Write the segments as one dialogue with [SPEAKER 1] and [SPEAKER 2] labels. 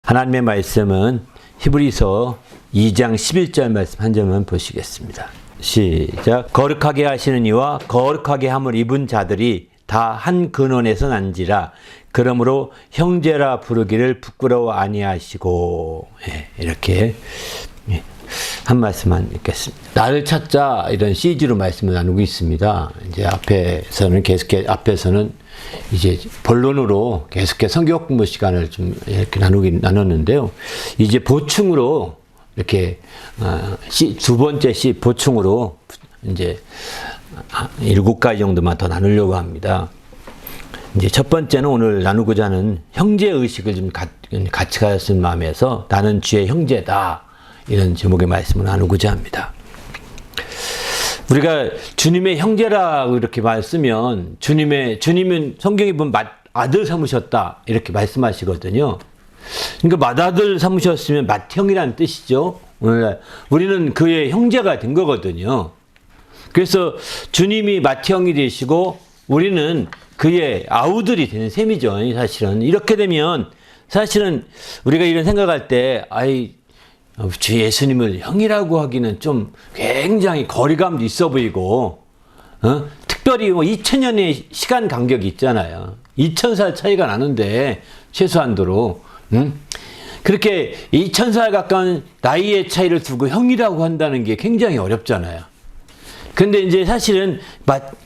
[SPEAKER 1] 하나님의 말씀은 히브리서 2장 11절 말씀 한 절만 보시겠습니다. 시작. 거룩하게 하시는 이와 거룩하게 함을 입은 자들이 다 한 근원에서 난지라. 그러므로 형제라 부르기를 부끄러워 아니하시고. 이렇게 한 말씀만 읽겠습니다. 나를 찾자, 이런 시리즈로 말씀을 나누고 있습니다. 이제 앞에서는 이제 본론으로 계속해서 성경 공부 시간을 좀 이렇게 나눴는데요. 이제 보충으로 이렇게 두 번째 보충으로 이제 7가지 정도만 더 나누려고 합니다. 이제 첫 번째는 오늘 나누고자 하는 형제 의식을 좀 같이 가졌은 마음에서 나는 주의 형제다, 이런 제목의 말씀을 나누고자 합니다. 우리가 주님의 형제라고 이렇게 말쓰면 주님은 성경에 보면 맏아들 삼으셨다, 이렇게 말씀하시거든요. 그러니까 맏아들 삼으셨으면 맏형이라는 뜻이죠. 오늘날 우리는 그의 형제가 된 거거든요. 그래서 주님이 맏형이 되시고 우리는 그의 아우들이 되는 셈이죠. 사실은 이렇게 되면 사실은 우리가 이런 생각할 때 주 예수님을 형이라고 하기는 좀 굉장히 거리감도 있어 보이고, 특별히 2000년의 시간 간격이 있잖아요. 2000살 차이가 나는데 최소한도로 그렇게 2000살 가까운 나이의 차이를 두고 형이라고 한다는 게 굉장히 어렵잖아요. 근데 이제 사실은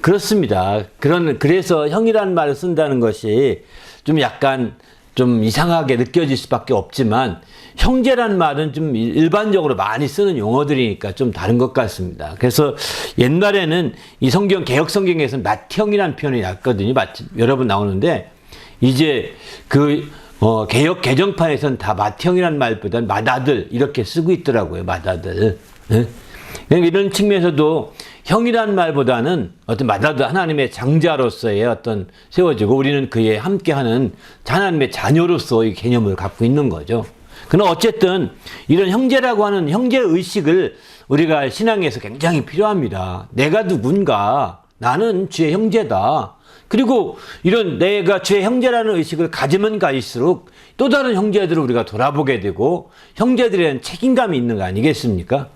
[SPEAKER 1] 그렇습니다. 그래서 형이라는 말을 쓴다는 것이 좀 약간 좀 이상하게 느껴질 수밖에 없지만, 형제란 말은 좀 일반적으로 많이 쓰는 용어들이니까 좀 다른 것 같습니다. 그래서 옛날에는 이 개혁 성경에서는 맏형이라는 표현이 났거든요. 여러 번 나오는데, 이제 개혁 개정판에서는 다 맏형이라는 말보다는 맏아들, 이렇게 쓰고 있더라고요. 맏아들. 그러니까 이런 측면에서도 형이라는 말보다는 어떤 맏아들, 하나님의 장자로서의 어떤 세워지고 우리는 그에 함께하는 하나님의 자녀로서의 개념을 갖고 있는 거죠. 그러나 어쨌든 이런 형제라고 하는 형제 의식을 우리가 신앙에서 굉장히 필요합니다. 내가 누군가, 나는 주의 형제다. 그리고 이런 내가 주의 형제라는 의식을 가지면 가질수록 또 다른 형제들을 우리가 돌아보게 되고 형제들에 대한 책임감이 있는 거 아니겠습니까?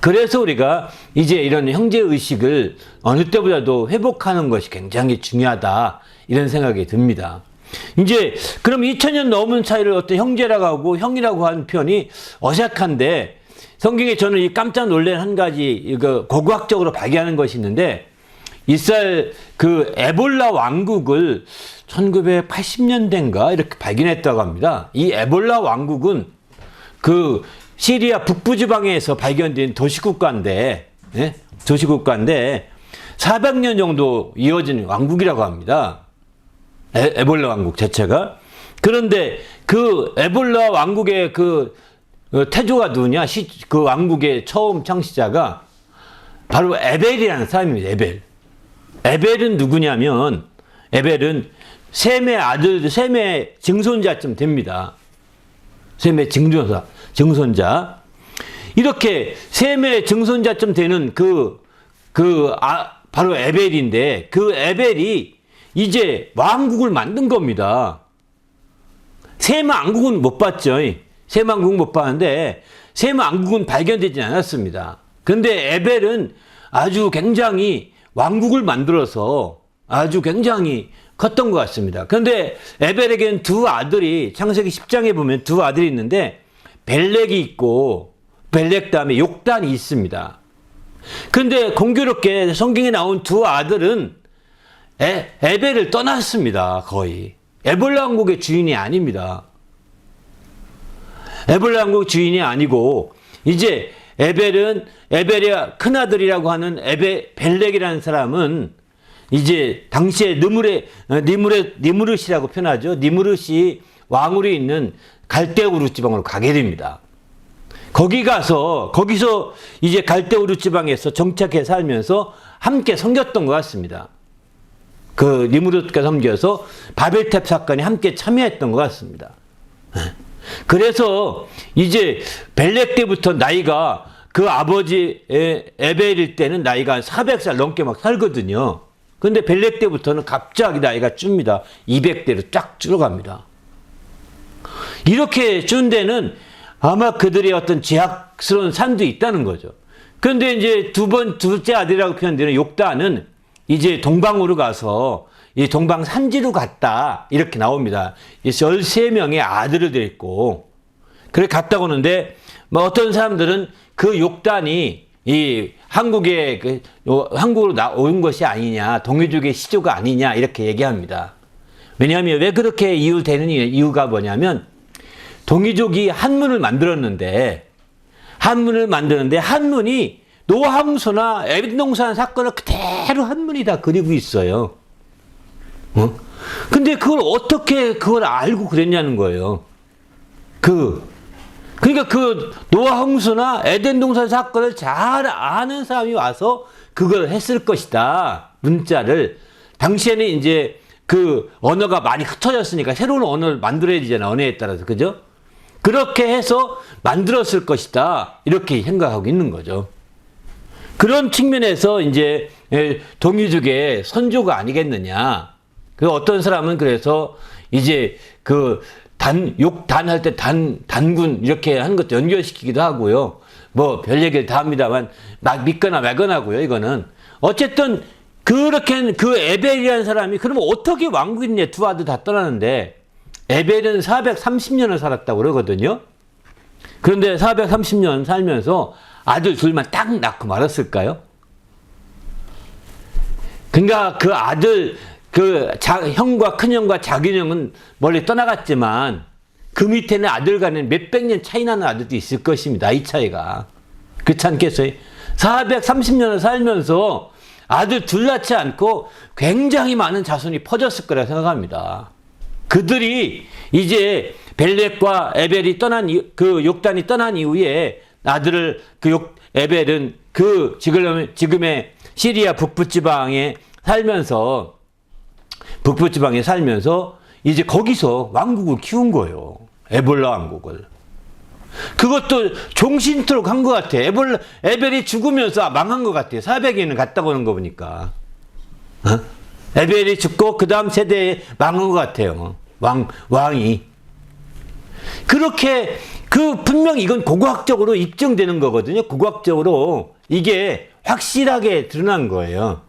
[SPEAKER 1] 그래서 우리가 이제 이런 형제의식을 어느 때보다도 회복하는 것이 굉장히 중요하다, 이런 생각이 듭니다. 이제 그럼 2000년 넘은 차이를 어떤 형제라고 하고 형이라고 하는 표현이 어색한데, 성경에 저는 이 깜짝 놀란 한 가지 고고학적으로 발견하는 것이 있는데, 이스라엘 에볼라 왕국을 1980년대인가 이렇게 발견했다고 합니다. 이 에볼라 왕국은 시리아 북부 지방에서 발견된 도시국가인데 400년 정도 이어진 왕국이라고 합니다. 에볼라 왕국 자체가. 그런데 그 에볼라 왕국의 태조가 누구냐? 그 왕국의 처음 창시자가 바로 에벨이라는 사람입니다. 에벨은 누구냐면, 에벨은 셈의 아들, 셈의 증손자쯤 됩니다. 셈의 증손자. 이렇게 셈의 증손자쯤 되는 바로 에벨인데, 그 에벨이 이제 왕국을 만든 겁니다. 셈 왕국은 못 봤죠. 셈 왕국은 못 봤는데, 셈 왕국은 발견되지 않았습니다. 근데 에벨은 아주 굉장히 왕국을 만들어서 아주 굉장히 컸던 것 같습니다. 그런데 에벨에게는 두 아들이, 창세기 10장에 보면 두 아들이 있는데, 벨렉이 있고 벨렉 다음에 욕단이 있습니다. 그런데 공교롭게 성경에 나온 두 아들은 에벨을 떠났습니다. 거의 에볼라 왕국의 주인이 아닙니다. 에볼라 왕국 주인이 아니고, 이제 에벨의 큰아들이라고 하는 벨렉이라는 사람은 이제 당시에 니무릇이라고 표현하죠. 니무릇이 왕으로 있는 갈대우르 지방으로 가게 됩니다. 거기서 이제 갈대우르 지방에서 정착해 살면서 함께 섬겼던 것 같습니다. 니무릇과 섬겨서 바벨탑 사건에 함께 참여했던 것 같습니다. 그래서 이제 벨렉 때부터 나이가, 그 아버지 에벨일 때는 나이가 400살 넘게 막 살거든요. 근데 벨렉 때부터는 갑자기 나이가 줍니다. 200대로 쫙 줄어갑니다. 이렇게 준 데는 아마 그들의 어떤 죄악스러운 삶도 있다는 거죠. 그런데 이제 둘째 아들이라고 표현되는 욕단은 이제 동방으로 가서 이 동방 산지로 갔다. 이렇게 나옵니다. 13명의 아들을 데리고. 그래 갔다 오는데, 뭐 어떤 사람들은 그 욕단이 이 한국으로 온 것이 아니냐, 동이족의 시조가 아니냐, 이렇게 얘기합니다. 왜냐하면 왜 그렇게 이유되는 이유가 뭐냐면, 동이족이 한문을 만들었는데, 한문이 노함소나 에벤동산 사건을 그대로 한문이 다 그리고 있어요. 근데 그걸 어떻게 그걸 알고 그랬냐는 거예요. 그러니까 그 노아 홍수나 에덴 동산 사건을 잘 아는 사람이 와서 그걸 했을 것이다. 문자를. 당시에는 이제 그 언어가 많이 흩어졌으니까 새로운 언어를 만들어야 되잖아. 언어에 따라서. 그죠? 그렇게 해서 만들었을 것이다. 이렇게 생각하고 있는 거죠. 그런 측면에서 이제 동이족의 선조가 아니겠느냐. 그 어떤 사람은 그래서 이제 그 욕단할 때 단군 이렇게 하는 것도 연결시키기도 하고요. 뭐 별 얘기를 다 합니다만 믿거나 말거나고요. 이거는 어쨌든 그렇게 그 에벨이라는 사람이 그러면 어떻게 왕국이냐. 두 아들 다 떠나는데 에벨은 430년을 살았다고 그러거든요. 그런데 430년 살면서 아들 둘만 딱 낳고 말았을까요? 그러니까 그 아들 형과 큰형과 작은형은 멀리 떠나갔지만 그 밑에는 아들 간에 몇백 년 차이 나는 아들도 있을 것입니다. 이 차이가. 그렇지 않겠어요? 430년을 살면서 아들 둘 낳지 않고 굉장히 많은 자손이 퍼졌을 거라 생각합니다. 그들이 이제 벨렉과 에벨이 그 욕단이 떠난 이후에 아들을 에벨은 지금의 시리아 북부지방에 살면서 이제 거기서 왕국을 키운 거예요. 에볼라 왕국을. 그것도 종신토록 한 것 같아. 에벨이 죽으면서 망한 것 같아요. 400년을 갔다 오는 거 보니까. 에벨이 죽고 그 다음 세대에 망한 것 같아요. 왕이. 그렇게 분명히 이건 고고학적으로 입증되는 거거든요. 고고학적으로 이게 확실하게 드러난 거예요.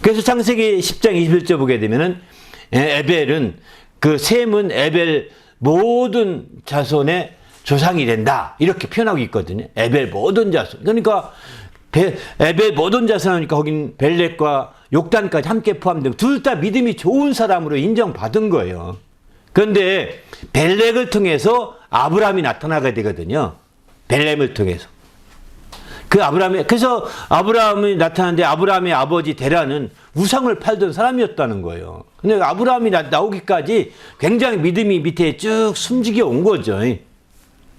[SPEAKER 1] 그래서 창세기 10장 21절 보게 되면은 에벨은 셈은 에벨 모든 자손의 조상이 된다. 이렇게 표현하고 있거든요. 에벨 모든 자손. 그러니까 에벨 모든 자손 하니까 거긴 벨렉과 욕단까지 함께 포함되고 둘 다 믿음이 좋은 사람으로 인정받은 거예요. 그런데 벨렉을 통해서 아브라함이 나타나게 되거든요. 벨렉을 통해서. 그래서 아브라함이 나타났는데 아브라함의 아버지 데라는 우상을 팔던 사람이었다는 거예요. 근데 아브라함이 나오기까지 굉장히 믿음이 밑에 쭉 숨지겨 온 거죠.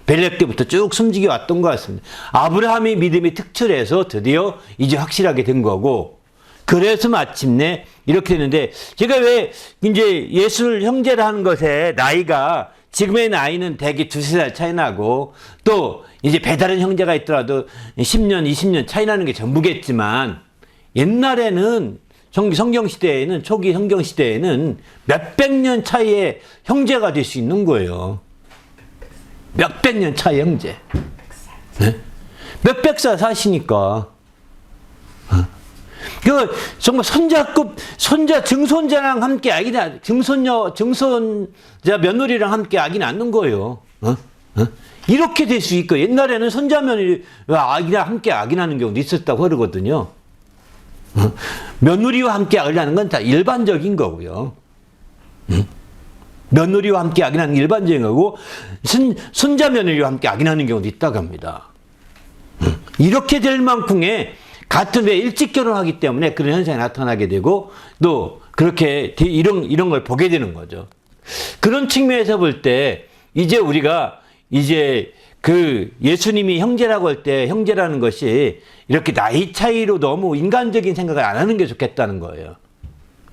[SPEAKER 1] 벨렉 때부터 쭉 숨지겨 왔던 것 같습니다. 아브라함이 믿음이 특출해서 드디어 이제 확실하게 된 거고, 그래서 마침내 이렇게 됐는데, 제가 왜 이제 예술 형제를 하는 것에 나이가, 지금의 나이는 대개 2-3살 차이 나고, 또 이제 배다른 형제가 있더라도 10년, 20년 차이 나는 게 전부겠지만, 옛날에는 성경시대에는, 초기 성경시대에는 몇백 년 차이의 형제가 될 수 있는 거예요. 몇백 년 차이 형제. 네? 몇백 살 사시니까. 정말 증손자랑 함께 증손자 며느리랑 함께 아기 낳는 거예요. 이렇게 될 수 있고, 옛날에는 손자 며느리와 아기랑 함께 아기 낳는 경우도 있었다고 그러거든요. 며느리와 함께 아기 낳는 건 다 일반적인 거고요. 며느리와 함께 아기 낳는 게 일반적인 거고, 손자 며느리와 함께 아기 낳는 경우도 있다고 합니다. 이렇게 될 만큼의 같은 왜 일찍 결혼하기 때문에 그런 현상이 나타나게 되고, 또 그렇게 이런 걸 보게 되는 거죠. 그런 측면에서 볼 때 이제 우리가 이제 예수님이 형제라고 할 때 형제라는 것이 이렇게 나이 차이로 너무 인간적인 생각을 안 하는 게 좋겠다는 거예요.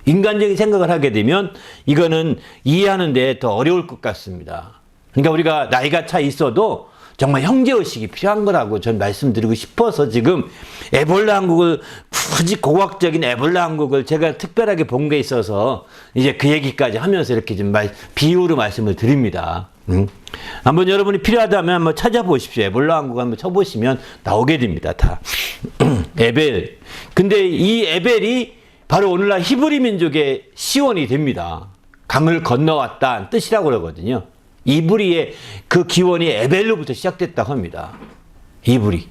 [SPEAKER 1] 인간적인 생각을 하게 되면 이거는 이해하는 데 더 어려울 것 같습니다. 그러니까 우리가 나이가 차이 있어도 정말 형제의식이 필요한 거라고 전 말씀드리고 싶어서 지금 에볼라 항국을 굳이 고학적인 에볼라 항국을 제가 특별하게 본 게 있어서 이제 그 얘기까지 하면서 이렇게 좀 비유로 말씀을 드립니다. 한번 여러분이 필요하다면 한번 찾아보십시오. 에볼라 항국 한번 쳐보시면 나오게 됩니다. 다. 에벨. 근데 이 에벨이 바로 오늘날 히브리 민족의 시원이 됩니다. 강을 건너왔다는 뜻이라고 그러거든요. 이브리의 그 기원이 에벨로부터 시작됐다고 합니다. 이브리.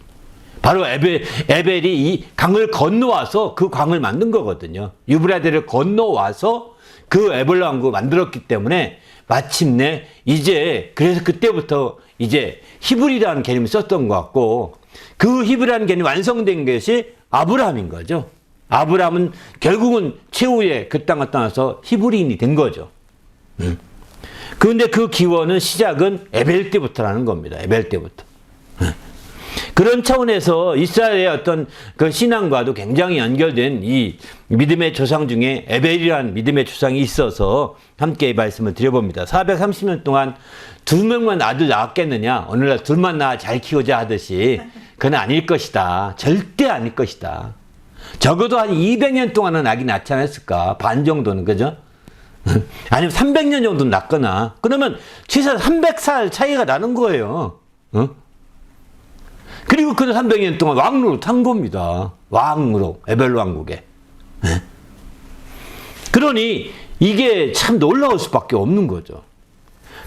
[SPEAKER 1] 바로 에벨이 이 강을 건너와서 그 강을 만든 거거든요. 유브라데를 건너와서 그 에볼라 왕국을 만들었기 때문에 마침내 이제 그래서 그때부터 이제 히브리라는 개념을 썼던 것 같고 그 히브리라는 개념이 완성된 것이 아브라함인 거죠. 아브라함은 결국은 최후에 그 땅을 떠나서 히브리인이 된 거죠. 그런데 그 기원은 시작은 에벨 때부터라는 겁니다. 에벨 때부터. 그런 차원에서 이스라엘의 어떤 그 신앙과도 굉장히 연결된 이 믿음의 조상 중에 에벨이라는 믿음의 조상이 있어서 함께 말씀을 드려봅니다. 430년 동안 2명만 아들 낳았겠느냐? 오늘날 둘만 낳아 잘 키우자 하듯이 그건 아닐 것이다. 절대 아닐 것이다. 적어도 한 200년 동안은 아기 낳지 않았을까? 반 정도는, 그죠? 아니면 300년 정도 낳거나, 그러면 최소 300살 차이가 나는 거예요. 그리고 그 300년 동안 왕으로 탄 겁니다. 왕으로, 에벨 왕국에. 그러니 이게 참 놀라울 수밖에 없는 거죠.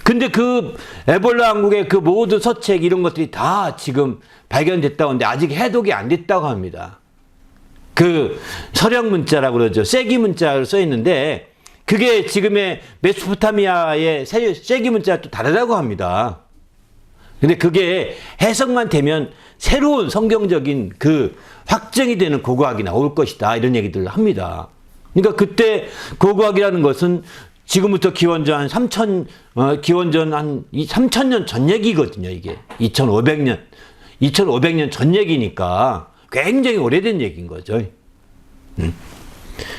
[SPEAKER 1] 근데 그 에볼라 왕국의 그 모든 서책 이런 것들이 다 지금 발견됐다고 하는데 아직 해독이 안 됐다고 합니다. 그 서령 문자라고 그러죠. 세기 문자로 써 있는데 그게 지금의 메소포타미아의 세기 문자가 또 다르다고 합니다. 근데 그게 해석만 되면 새로운 성경적인 그 확정이 되는 고고학이 나올 것이다. 이런 얘기들을 합니다. 그러니까 그때 고고학이라는 것은 지금부터 기원전 한 3,000년 전 얘기거든요, 이게. 2500년 전 얘기니까 굉장히 오래된 얘기인 거죠.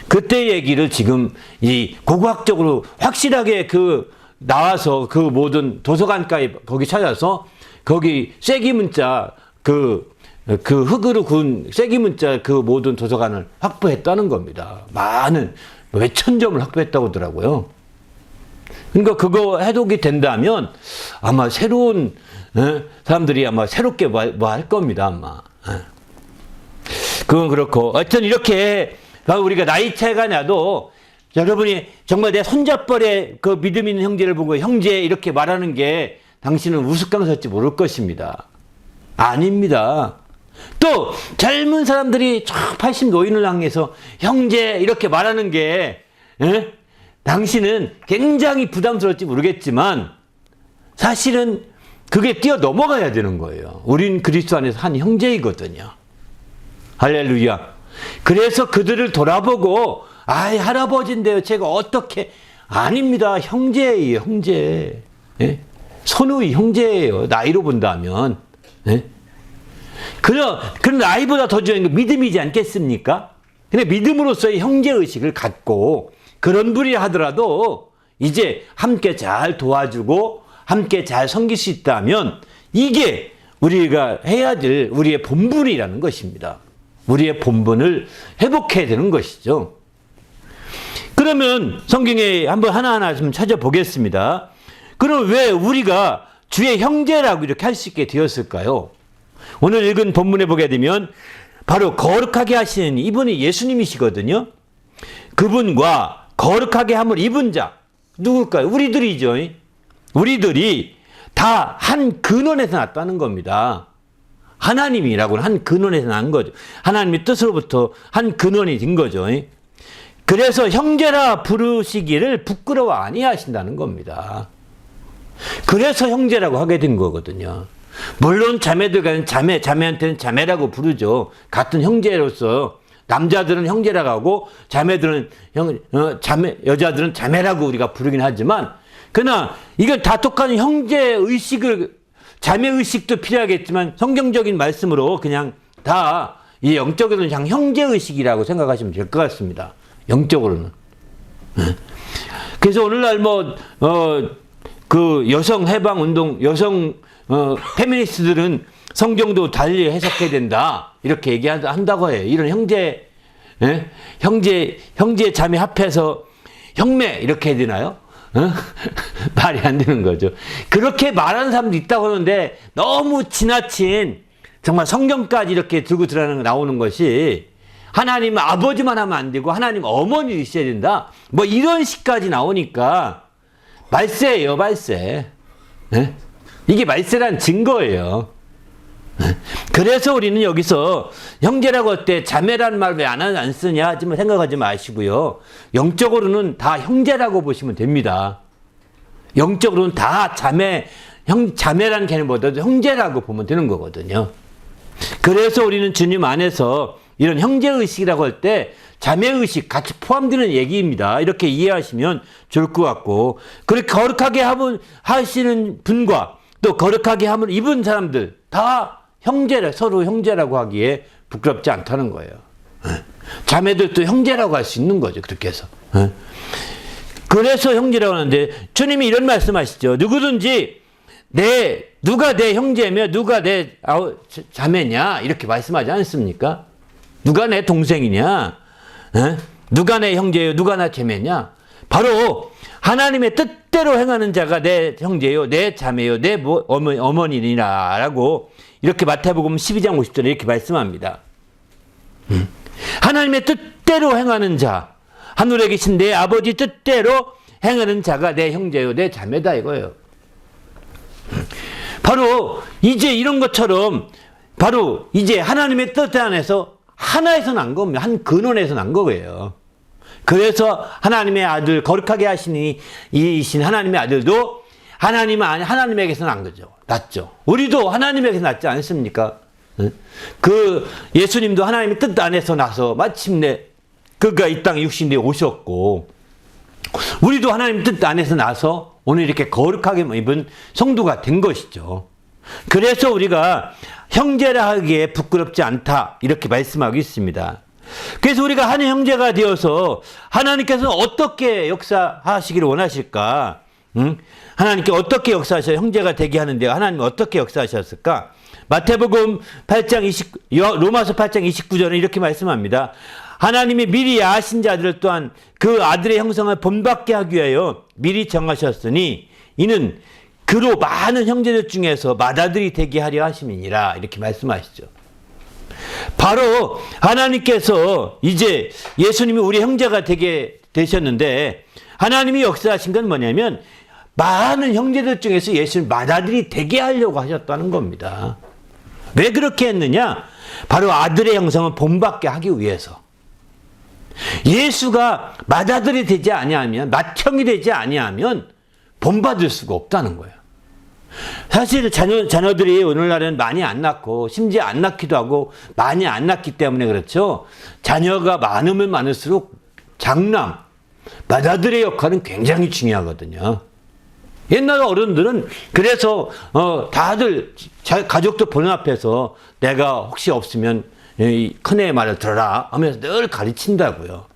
[SPEAKER 1] 그때 얘기를 지금 이 고고학적으로 확실하게 그 나와서 그 모든 도서관가에 거기 찾아서 거기 쐐기 문자 그 흙으로 구운 쐐기 문자 그 모든 도서관을 확보했다는 겁니다. 많은 몇천 점을 확보했다고 하더라고요. 그러니까 그거 해독이 된다면 아마 새로운 사람들이 아마 새롭게 뭐 할 겁니다. 아마. 그건 그렇고 하여튼 이렇게 우리가 나이 차이가 나도 여러분이 정말 내 손잡벌에 그 믿음 있는 형제를 보고 형제 이렇게 말하는 게 당신은 우스꽝스럽지 모를 것입니다. 아닙니다. 또 젊은 사람들이 80 노인을 향해서 형제 이렇게 말하는 게 당신은 굉장히 부담스러울지 모르겠지만 사실은 그게 뛰어넘어가야 되는 거예요. 우린 그리스도 안에서 한 형제이거든요. 할렐루야. 그래서 그들을 돌아보고 아이 할아버지인데요. 제가 어떻게 아닙니다. 형제예요. 형제. 예? 손의 형제예요. 나이로 본다면. 예? 그런 나이보다 더 중요한 건 믿음이지 않겠습니까? 근데 믿음으로서의 형제의식을 갖고 그런 분이 하더라도 이제 함께 잘 도와주고 함께 잘 섬길 수 있다면 이게 우리가 해야 될 우리의 본분이라는 것입니다. 우리의 본분을 회복해야 되는 것이죠. 그러면 성경에 한번 하나하나 좀 찾아보겠습니다. 그럼 왜 우리가 주의 형제라고 이렇게 할 수 있게 되었을까요? 오늘 읽은 본문에 보게 되면 바로 거룩하게 하시는 이분이 예수님이시거든요. 그분과 거룩하게 함을 입은 자 누굴까요? 우리들이죠. 우리들이 다 한 근원에서 났다는 겁니다. 하나님이라고는 한 근원에서 난 거죠. 하나님의 뜻으로부터 한 근원이 된 거죠. 그래서 형제라 부르시기를 부끄러워 아니하신다는 겁니다. 그래서 형제라고 하게 된 거거든요. 물론 자매들과는 자매한테는 자매라고 부르죠. 같은 형제로서 남자들은 형제라고 하고 자매들은 여자들은 자매라고 우리가 부르긴 하지만 그러나 이건 다 똑같은 형제의식을 자매의식도 필요하겠지만 성경적인 말씀으로 그냥 다 이 영적으로는 그냥 형제의식이라고 생각하시면 될 것 같습니다. 영적으로는. 그래서 오늘날 그 여성 해방 운동, 여성 페미니스트들은 성경도 달리 해석해야 된다. 이렇게 얘기한다고 해요. 이런 형제 자매 합해서 형매 이렇게 해야 되나요? 말이 안 되는 거죠. 그렇게 말하는 사람도 있다고 하는데 너무 지나친 정말 성경까지 이렇게 들고 나오는 것이 하나님 아버지만 하면 안 되고 하나님 어머니도 있어야 된다. 뭐 이런 식까지 나오니까 말세예요, 말세. 이게 말세란 증거예요. 그래서 우리는 여기서 형제라고 할 때 자매라는 말 왜 안 쓰냐 하지만 생각하지 마시고요. 영적으로는 다 형제라고 보시면 됩니다. 영적으로는 다 자매라는 개념보다도 형제라고 보면 되는 거거든요. 그래서 우리는 주님 안에서 이런 형제의식이라고 할 때 자매의식 같이 포함되는 얘기입니다. 이렇게 이해하시면 좋을 것 같고, 그렇게 거룩하게 하시는 분과 또 거룩하게 함을 입은 사람들 다 서로 형제라고 하기에 부끄럽지 않다는 거예요. 자매들도 형제라고 할 수 있는 거죠. 그렇게 해서. 그래서 형제라고 하는데 주님이 이런 말씀하시죠. 누구든지 누가 내 형제며 누가 내 자매냐 이렇게 말씀하지 않습니까? 누가 내 동생이냐? 누가 내 형제요? 누가 내 자매냐? 바로 하나님의 뜻대로 행하는 자가 내 형제요, 내 자매요, 내 어머니니라 라고 이렇게 마태복음 12장 50절에 이렇게 말씀합니다. 하나님의 뜻대로 행하는 자, 하늘에 계신 내 아버지 뜻대로 행하는 자가 내 형제요, 내 자매다 이거예요. 바로 이제 이런 것처럼 바로 이제 하나님의 뜻 안에서 하나에서 난 겁니다. 한 근원에서 난 거예요. 그래서 하나님의 아들, 거룩하게 하시니 이신 하나님의 아들도 하나님에게서 난 거죠. 났죠. 우리도 우리도 낳지 않습니까? 그 예수님도 하나님의 뜻 안에서 나서 마침내 그가 이 땅에 육신에 오셨고, 우리도 하나님의 뜻 안에서 나서 오늘 이렇게 거룩하게 입은 성도가 된 것이죠. 그래서 우리가 형제라 하기에 부끄럽지 않다 이렇게 말씀하고 있습니다. 그래서 우리가 한 형제가 되어서 하나님께서 어떻게 역사하시기를 원하실까? 하나님께 어떻게 역사하셔 형제가 되게 하는데 하나님 어떻게 역사하셨을까? 마태복음 8장 로마서 8장 29절은 이렇게 말씀합니다. 하나님이 미리 아신 자들을 또한 그 아들의 형상을 본받게 하기 위하여 미리 정하셨으니 이는 그로 많은 형제들 중에서 맏아들이 되게 하려 하심이니라 이렇게 말씀하시죠. 바로 하나님께서 이제 예수님이 우리 형제가 되게 되셨는데 하나님이 역사하신 건 뭐냐면 많은 형제들 중에서 예수님 맏아들이 되게 하려고 하셨다는 겁니다. 왜 그렇게 했느냐? 바로 아들의 형상을 본받게 하기 위해서. 예수가 맏아들이 되지 아니하면, 맏형이 되지 아니하면 본받을 수가 없다는 거예요. 사실 자녀들이 오늘날은 많이 안 낳고 심지어 안 낳기도 하고 많이 안 낳기 때문에 그렇죠. 자녀가 많으면 많을수록 장남, 맏아들의 역할은 굉장히 중요하거든요. 옛날 어른들은 그래서 다들 가족들 보는 앞에서 내가 혹시 없으면 큰애의 말을 들어라 하면서 늘 가르친다고요.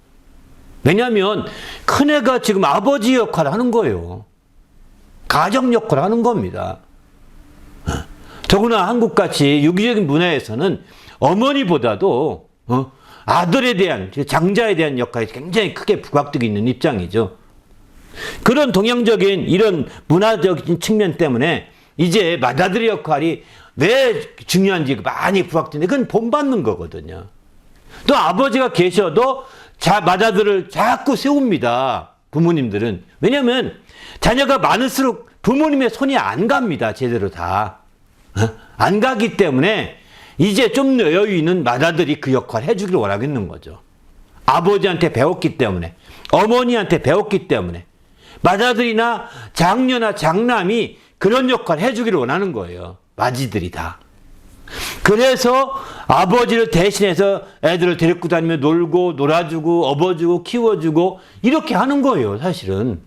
[SPEAKER 1] 왜냐하면 큰애가 지금 아버지 역할을 하는 거예요. 가정 역할을 하는 겁니다. 더구나 한국같이 유기적인 문화에서는 어머니보다도 아들에 대한, 장자에 대한 역할이 굉장히 크게 부각되고 있는 입장이죠. 그런 동양적인 이런 문화적인 측면 때문에 이제 맏아들의 역할이 왜 중요한지 많이 부각되는데 그건 본받는 거거든요. 또 아버지가 계셔도 맏아들을 자꾸 세웁니다. 부모님들은. 왜냐하면 자녀가 많을수록 부모님의 손이 안 갑니다. 제대로 다. 안 가기 때문에 이제 좀 여유 있는 맏아들이 그 역할을 해주기를 원하고 있는 거죠. 아버지한테 배웠기 때문에, 어머니한테 배웠기 때문에 맏아들이나 장녀나 장남이 그런 역할을 해주기를 원하는 거예요. 맏이들이 다. 그래서 아버지를 대신해서 애들을 데리고 다니며 놀고 놀아주고 업어주고 키워주고 이렇게 하는 거예요. 사실은.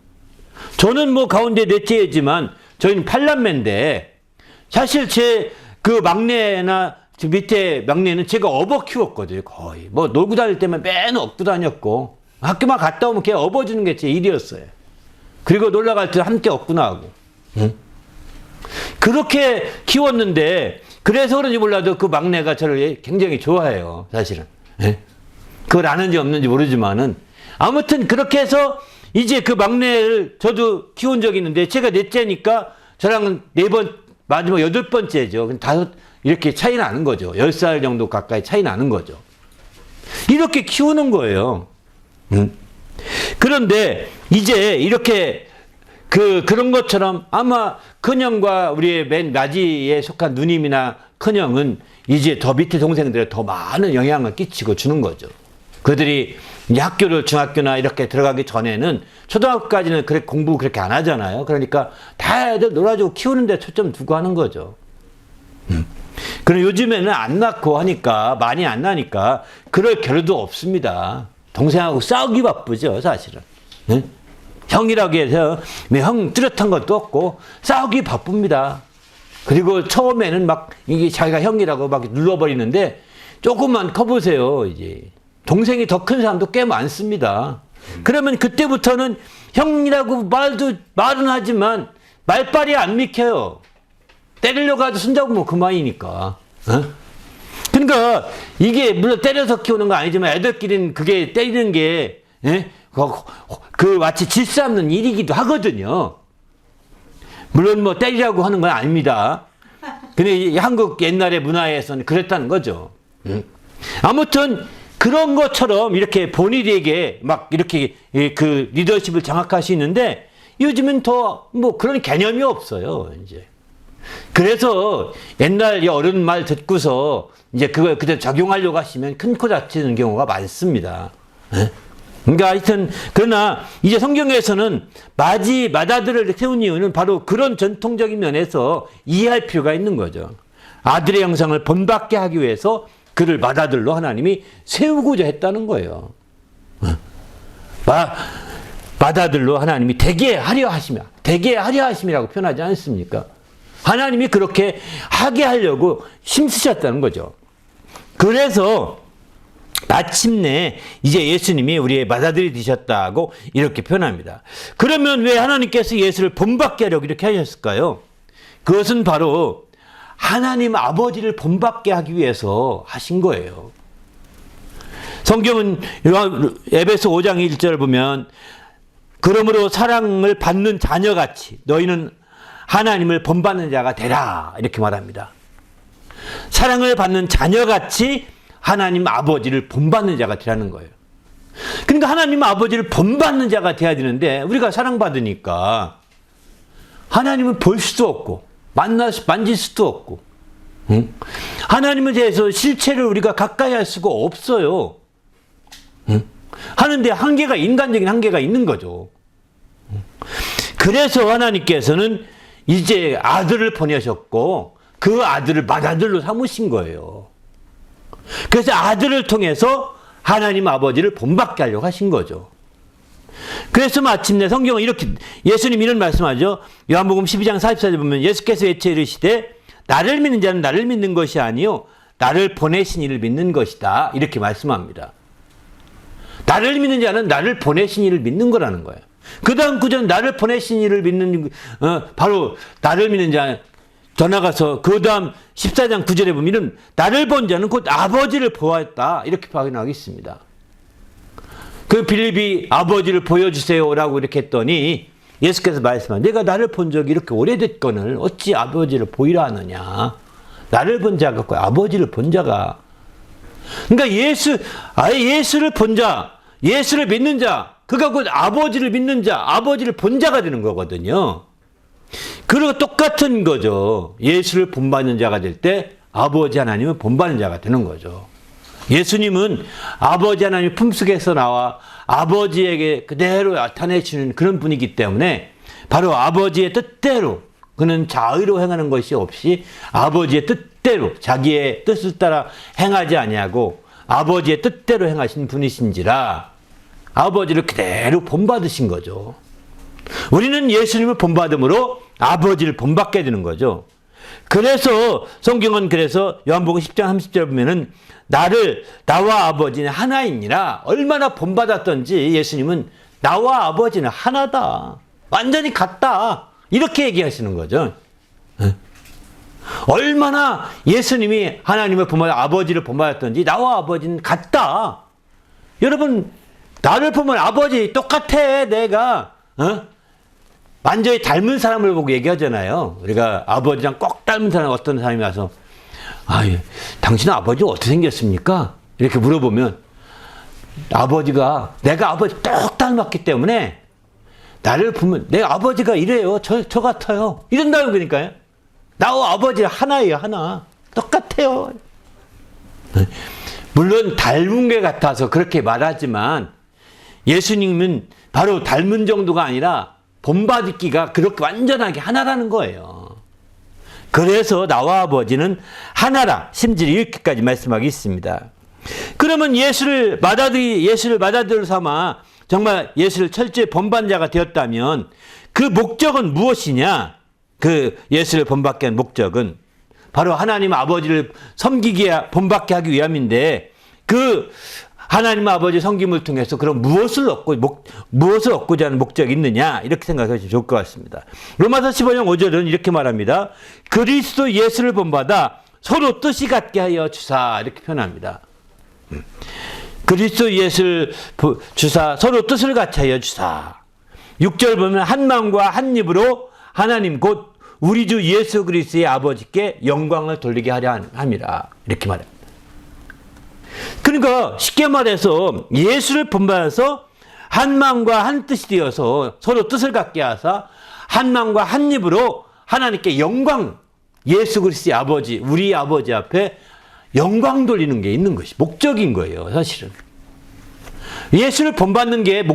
[SPEAKER 1] 저는 뭐 가운데 넷째지만 저희는 8남매인데 사실 제 그 막내나 밑에 막내는 제가 업어 키웠거든요. 거의. 뭐 놀고 다닐 때만 맨 업고 다녔고 학교만 갔다 오면 걔 업어주는 게 제 일이었어요. 그리고 놀러 갈 때 함께 업고 나가고. 응? 그렇게 키웠는데 그래서 그런지 몰라도 그 막내가 저를 굉장히 좋아해요. 사실은. 예? 그걸 아는지 없는지 모르지만은 아무튼 그렇게 해서 이제 그 막내를 저도 키운 적이 있는데 제가 넷째니까 저랑은 4번 마지막 8번째죠. 5 이렇게 차이 나는 거죠. 10살 정도 가까이 차이 나는 거죠. 이렇게 키우는 거예요. 그런데 이제 이렇게 그런 것처럼 아마 큰형과 우리의 맨 마지에 속한 누님이나 큰형은 이제 더 밑에 동생들에 더 많은 영향을 끼치고 주는 거죠. 그들이 이제 학교를 중학교나 이렇게 들어가기 전에는 초등학교까지는 그렇게 공부 그렇게 안 하잖아요. 그러니까 다 애들 놀아주고 키우는데 초점 두고 하는 거죠. 그럼 요즘에는 안 낳고 하니까 많이 안 나니까 그럴 겨를도 없습니다. 동생하고 싸우기 바쁘죠, 사실은. 응? 형이라고 해서 형 뚜렷한 것도 없고 싸우기 바쁩니다. 그리고 처음에는 막 이게 자기가 형이라고 막 눌러버리는데 조금만 커보세요. 이제 동생이 더 큰 사람도 꽤 많습니다. 그러면 그때부터는 형이라고 말은 하지만 말빨이 안 믿겨요. 때리려고 해도 손잡으면 그만이니까. 어? 그러니까 이게 물론 때려서 키우는 거 아니지만 애들끼리는 그게 때리는 게 예? 그 마치 질서 없는 일이기도 하거든요. 물론 뭐 때리라고 하는 건 아닙니다. 근데 한국 옛날의 문화에서는 그랬다는 거죠. 아무튼 그런 것처럼 이렇게 본인에게 막 이렇게 그 리더십을 장악할 수 있는데 요즘은 더 뭐 그런 개념이 없어요, 이제. 그래서 옛날 어른 말 듣고서 이제 그걸 그대로 적용하려고 하시면 큰 코 다치는 경우가 많습니다. 에? 그러니까 하여튼 그러나 이제 성경에서는 맏아들을 세운 이유는 바로 그런 전통적인 면에서 이해할 필요가 있는 거죠. 아들의 형상을 본받게 하기 위해서 그를 맏아들로 하나님이 세우고자 했다는 거예요. 맏아들로 하나님이 되게 하려 하심이라고 표현하지 않습니까? 하나님이 그렇게 하게 하려고 힘쓰셨다는 거죠. 그래서 마침내 이제 예수님이 우리의 맏아들이 되셨다고 이렇게 표현합니다. 그러면 왜 하나님께서 예수를 본받게 하려고 이렇게 하셨을까요? 그것은 바로 하나님 아버지를 본받게 하기 위해서 하신 거예요. 성경은 에베소 5장 1절을 보면 그러므로 사랑을 받는 자녀같이 너희는 하나님을 본받는 자가 되라 이렇게 말합니다. 사랑을 받는 자녀같이 하나님 아버지를 본받는 자가 되라는 거예요. 그러니까 하나님 아버지를 본받는 자가 돼야 되는데 우리가 사랑받으니까 하나님을 볼 수도 없고 만질 수도 없고 하나님에 대해서 실체를 우리가 가까이 할 수가 없어요. 하는데 인간적인 한계가 있는 거죠. 그래서 하나님께서는 이제 아들을 보내셨고 그 아들을 맏아들로 삼으신 거예요. 그래서 아들을 통해서 하나님 아버지를 본받게 하려고 하신 거죠. 그래서 마침내 성경은 이렇게 예수님 이런 말씀하죠. 요한복음 12장 44절 보면 예수께서 외쳐 이르시되 나를 믿는 자는 나를 믿는 것이 아니요 나를 보내신 이를 믿는 것이다 이렇게 말씀합니다. 나를 믿는 자는 나를 보내신 이를 믿는 거라는 거예요. 그 다음 구절은 나를 보내신 이를 믿는 바로 나를 믿는 자 더 나가서 그 다음 14장 9절에 보면 나를 본 자는 곧 아버지를 보았다 이렇게 확인하고 있습니다. 그 빌립이 아버지를 보여주세요라고 이렇게 했더니 예수께서 말씀하신 내가 나를 본 적이 이렇게 오래됐거늘 어찌 아버지를 보이라 하느냐. 나를 본 자가 없고 아버지를 본 자가. 그러니까 예수를 본 자, 예수를 믿는 자, 그가 곧 아버지를 믿는 자, 아버지를 본 자가 되는 거거든요. 그리고 똑같은 거죠. 예수를 본받는 자가 될 때 아버지 하나님은 본받는 자가 되는 거죠. 예수님은 아버지 하나님 품속에서 나와 아버지에게 그대로 나타내시는 그런 분이기 때문에 바로 아버지의 뜻대로 그는 자의로 행하는 것이 없이 아버지의 뜻대로 자기의 뜻을 따라 행하지 아니하고 아버지의 뜻대로 행하신 분이신지라 아버지를 그대로 본받으신 거죠. 우리는 예수님을 본받음으로 아버지를 본받게 되는 거죠. 그래서 성경은 그래서 요한복음 10장 30절 보면은 나와 아버지는 하나이니라 얼마나 본받았던지 예수님은 나와 아버지는 하나다. 완전히 같다. 이렇게 얘기하시는 거죠. 얼마나 예수님이 하나님을 아버지를 본받았던지 나와 아버지는 같다. 여러분, 나를 보면 아버지 똑같아. 내가 완전히 닮은 사람을 보고 얘기하잖아요. 우리가 아버지랑 꼭 닮은 사람, 어떤 사람이 와서 당신 아버지 어떻게 생겼습니까? 이렇게 물어보면 아버지가 내가 아버지 똑 닮았기 때문에 나를 보면 내 아버지가 이래요. 저 같아요. 이런다는 거니까요. 나와 아버지 하나예요. 하나. 똑같아요. 물론 닮은 게 같아서 그렇게 말하지만 예수님은 바로 닮은 정도가 아니라 본받기가 그렇게 완전하게 하나라는 거예요. 그래서 나와 아버지는 하나라. 심지어 이렇게까지 말씀하고 있습니다. 그러면 예수를 마다들 삼아 정말 예수를 철저히 본받는 자가 되었다면 그 목적은 무엇이냐? 그 예수를 본받게 한 목적은 바로 하나님 아버지를 섬기게 본받게 하기 위함인데 그 하나님 아버지 섬김을 통해서 그럼 무엇을 얻고자 하는 목적이 있느냐? 이렇게 생각하시면 좋을 것 같습니다. 로마서 15장 5절은 이렇게 말합니다. 그리스도 예수를 본받아 서로 뜻이 같게 하여 주사. 이렇게 표현합니다. 그리스도 예수를 주사 서로 뜻을 같이 하여 주사. 6절 보면 한 마음과 한 입으로 하나님 곧 우리 주 예수 그리스도의 아버지께 영광을 돌리게 하려 함이라. 이렇게 말합니다. 그러니까 쉽게 말해서 예수를 본받아서 한 마음과 한 뜻이 되어서 서로 뜻을 갖게 하사 한 마음과 한 입으로 하나님께 영광, 예수 그리스도의 아버지, 우리 아버지 앞에 영광 돌리는 게 있는 것이 목적인 거예요. 사실은 예수를 본받는 게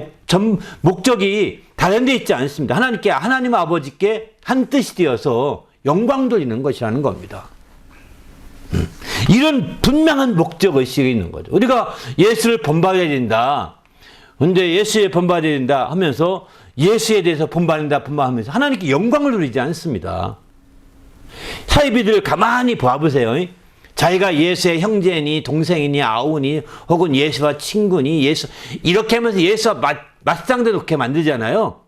[SPEAKER 1] 목적이 다른 데 있지 않습니다. 하나님 아버지께 한 뜻이 되어서 영광 돌리는 것이라는 겁니다. 이런 분명한 목적의식이 있는 거죠. 우리가 예수를 본받아야 된다. 근데 예수에 본받아야 된다 하면서 예수에 대해서 본받는다 하면서 하나님께 영광을 누리지 않습니다. 사이비들 가만히 봐보세요. 자기가 예수의 형제니 동생이니 아우니 혹은 예수와 친구니 이렇게 하면서 예수와 맞상대 놓게 만들잖아요.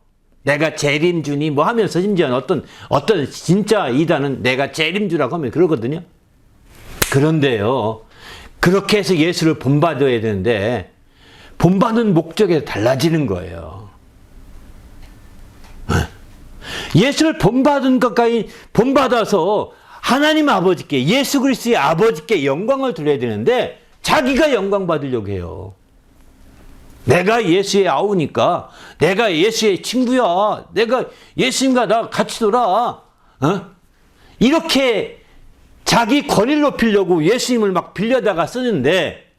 [SPEAKER 1] 내가 재림주니 뭐 하면서 심지어 어떤 진짜 이단은 내가 재림주라고 하면 그러거든요. 그런데요, 그렇게 해서 예수를 본받아야 되는데 본받는 목적에 달라지는 거예요. 예수를 본받아서 하나님 아버지께, 예수 그리스도의 아버지께 영광을 돌려야 되는데 자기가 영광 받으려고 해요. 내가 예수의 아우니까, 내가 예수의 친구야, 내가 예수님과 나 같이 놀아. 이렇게 자기 권위를 높이려고 예수님을 막 빌려다가 쓰는데,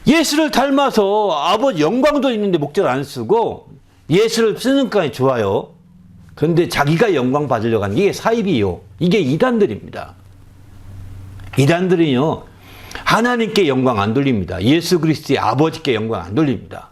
[SPEAKER 1] 예수를 닮아서 아버지 영광도 있는데 목적을 안 쓰고 예수를 쓰는 것까지 좋아요. 그런데 자기가 영광 받으려고 하는 게 이게 사입이요. 이게 이단들입니다. 이단들은요, 하나님께 영광 안 돌립니다. 예수 그리스도의 아버지께 영광 안 돌립니다.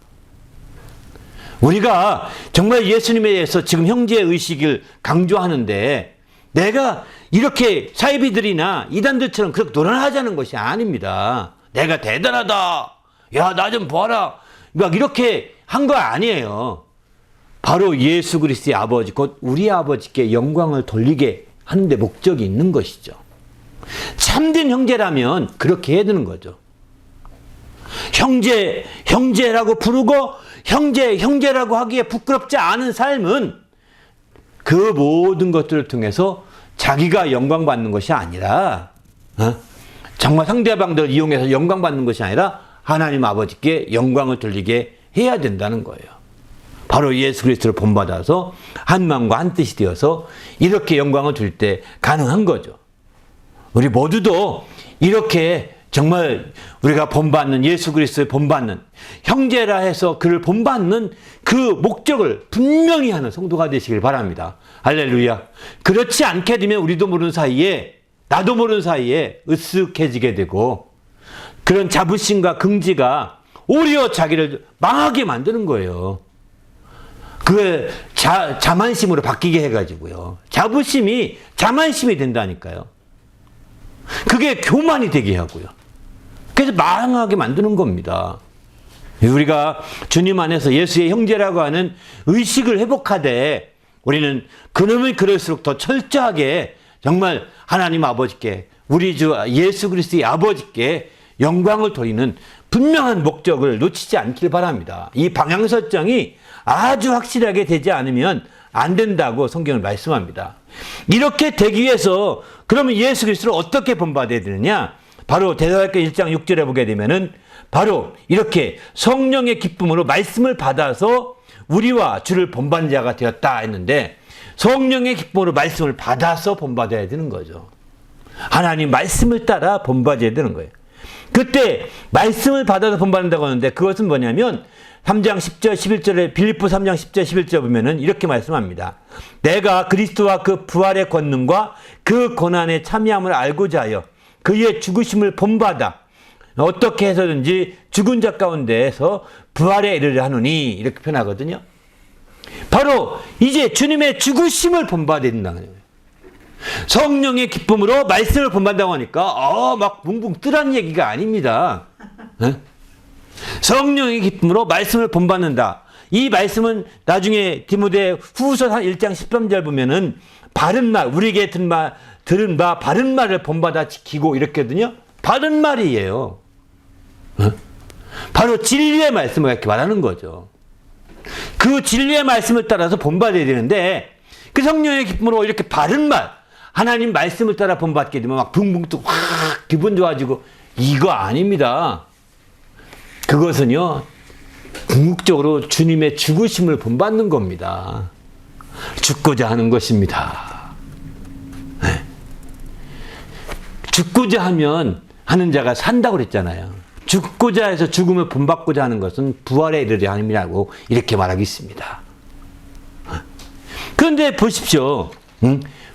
[SPEAKER 1] 우리가 정말 예수님에 대해서 지금 형제의 의식을 강조하는데 내가 이렇게 사이비들이나 이단들처럼 그렇게 노련하자는 것이 아닙니다. 내가 대단하다. 야, 나 좀 봐라. 막 이렇게 한 거 아니에요. 바로 예수 그리스도의 아버지, 곧 우리 아버지께 영광을 돌리게 하는데 목적이 있는 것이죠. 참된 형제라면 그렇게 해야 되는 거죠. 형제라고 부르고 형제라고 하기에 부끄럽지 않은 삶은 그 모든 것들을 통해서 자기가 영광 받는 것이 아니라 정말 상대방들을 이용해서 영광 받는 것이 아니라 하나님 아버지께 영광을 돌리게 해야 된다는 거예요. 바로 예수 그리스도를 본받아서 한 마음과 한 뜻이 되어서 이렇게 영광을 돌릴 때 가능한 거죠. 우리 모두도 이렇게 정말 우리가 본받는 예수 그리스도를 본받는 형제라 해서 그를 본받는 그 목적을 분명히 하는 성도가 되시길 바랍니다. 할렐루야. 그렇지 않게 되면 우리도 모르는 사이에 나도 모르는 사이에 으쓱해지게 되고 그런 자부심과 긍지가 오히려 자기를 망하게 만드는 거예요. 그게 자만심으로 바뀌게 해가지고요. 자부심이 자만심이 된다니까요. 그게 교만이 되게 하고요. 그래서 망하게 만드는 겁니다. 우리가 주님 안에서 예수의 형제라고 하는 의식을 회복하되 우리는 그러면 그럴수록 더 철저하게 정말 하나님 아버지께, 우리 주 예수 그리스도의 아버지께 영광을 돌리는 분명한 목적을 놓치지 않길 바랍니다. 이 방향 설정이 아주 확실하게 되지 않으면 안 된다고 성경을 말씀합니다. 이렇게 되기 위해서 그러면 예수 그리스도를 어떻게 본받아야 되느냐? 바로 대사로니까 1장 6절에 보게 되면은 바로 이렇게 성령의 기쁨으로 말씀을 받아서 우리와 주를 본받는 자가 되었다 했는데, 성령의 기쁨으로 말씀을 받아서 본받아야 되는 거죠. 하나님 말씀을 따라 본받아야 되는 거예요. 그때 말씀을 받아서 본받는다고 하는데 그것은 뭐냐면 3장 10절 11절에 빌립보 3장 10절 11절 보면은 이렇게 말씀합니다. 내가 그리스도와 그 부활의 권능과 그 고난의 참여함을 알고자 하여 그의 죽으심을 본받아 어떻게 해서든지 죽은 자 가운데에서 부활에 이르려 하노니, 이렇게 표현하거든요. 바로 이제 주님의 죽으심을 본받아야 된다는 거예요. 성령의 기쁨으로 말씀을 본받는다고 하니까 막 붕붕 뜨라는 얘기가 아닙니다. 성령의 기쁨으로 말씀을 본받는다. 이 말씀은 나중에 디모데 후서 1장 13절 보면은 바른 말, 우리에게 들은 바 바른 말을 본받아 지키고 이렇거든요. 바른 말이에요. 바로 진리의 말씀을 이렇게 말하는 거죠. 그 진리의 말씀을 따라서 본받아야 되는데, 그 성령의 기쁨으로 이렇게 바른 말, 하나님 말씀을 따라 본받게 되면 막 붕붕 뜨고 확 기분 좋아지고, 이거 아닙니다. 그것은요, 궁극적으로 주님의 죽으심을 본받는 겁니다. 죽고자 하는 것입니다. 네. 죽고자 하는 자가 산다고 그랬잖아요. 죽고자 해서 죽음을 본받고자 하는 것은 부활에 이르려 함이라고 이렇게 말하겠습니다. 그런데 보십시오.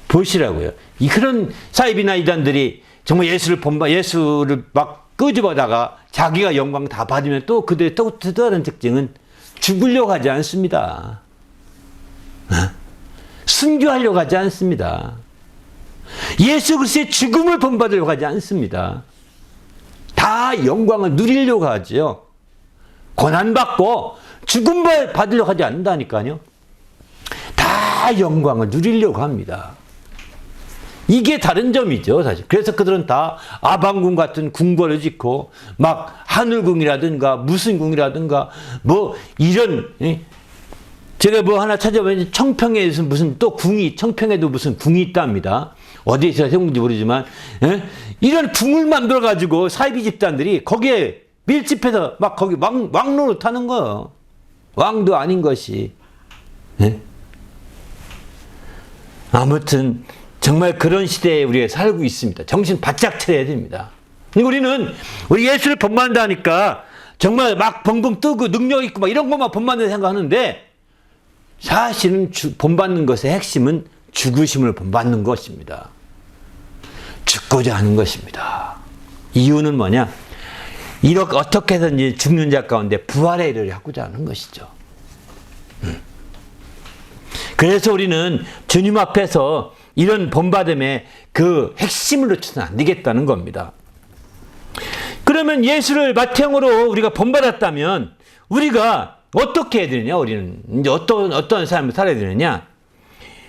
[SPEAKER 1] 보시라고요. 그런 사이비나 이단들이 정말 예수를 막 끄집어다가 자기가 영광 다 받으면 또 그들의 또 다른 특징은 죽으려고 하지 않습니다. 순교하려고 하지 않습니다. 예수 그리스도의 죽음을 본받으려고 하지 않습니다. 다 영광을 누리려고 하죠. 고난받고 죽음을 받으려고 하지 않는다니까요. 다 영광을 누리려고 합니다. 이게 다른 점이죠, 사실. 그래서 그들은 다 아방궁 같은 궁궐을 짓고 막 하늘궁이라든가 무슨 궁이라든가 뭐 이런, 제가 뭐 하나 찾아보면 청평에 무슨 또 청평에도 무슨 궁이 있답니다. 어디에서 세운지 모르지만, 이런 궁을 만들어가지고 사이비 집단들이 거기에 밀집해서 막 거기 왕노릇 하는 거예요. 왕도 아닌 것이. 아무튼 정말 그런 시대에 우리가 살고 있습니다. 정신 바짝 차려야 됩니다. 우리는 우리 예수를 본받는다니까 정말 막 벙벙 뜨고 능력 있고 막 이런 것만 본받는 생각하는데, 사실은 본받는 것의 핵심은 죽으심을 본받는 것입니다. 죽고자 하는 것입니다. 이유는 뭐냐? 이렇게 어떻게 해서든지 죽는 자 가운데 부활의 일을 하고자 하는 것이죠. 그래서 우리는 주님 앞에서 이런 본받음의 그 핵심을 놓쳐서는 안 되겠다는 겁니다. 그러면 예수를 맏형으로 우리가 본받았다면 우리가 어떻게 해야 되느냐? 우리는 이제 어떤 삶을 살아야 되느냐?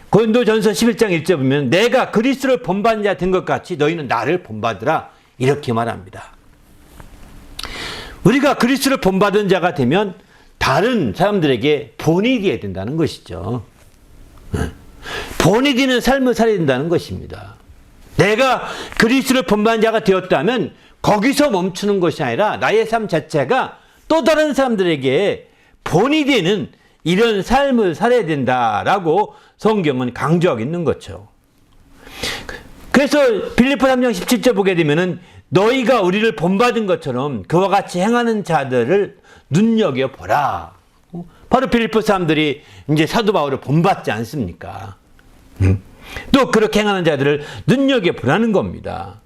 [SPEAKER 1] 고린도전서 11장 1절 보면 내가 그리스도를 본받는 자 된 것 같이 너희는 나를 본받으라, 이렇게 말합니다. 우리가 그리스도를 본받은 자가 되면 다른 사람들에게 본이 되어야 된다는 것이죠. 본이 되는 삶을 살아야 된다는 것입니다. 내가 그리스도를 본받는 자가 되었다면 거기서 멈추는 것이 아니라 나의 삶 자체가 또 다른 사람들에게 본이 되는 이런 삶을 살아야 된다라고 성경은 강조하고 있는 거죠. 그래서 빌립보 3장 17절 보게 되면은 너희가 우리를 본받은 것처럼 그와 같이 행하는 자들을 눈여겨보라. 바로 빌립보 사람들이 이제 사도 바울을 본받지 않습니까? 또 그렇게 행하는 자들을 눈여겨보라는 겁니다.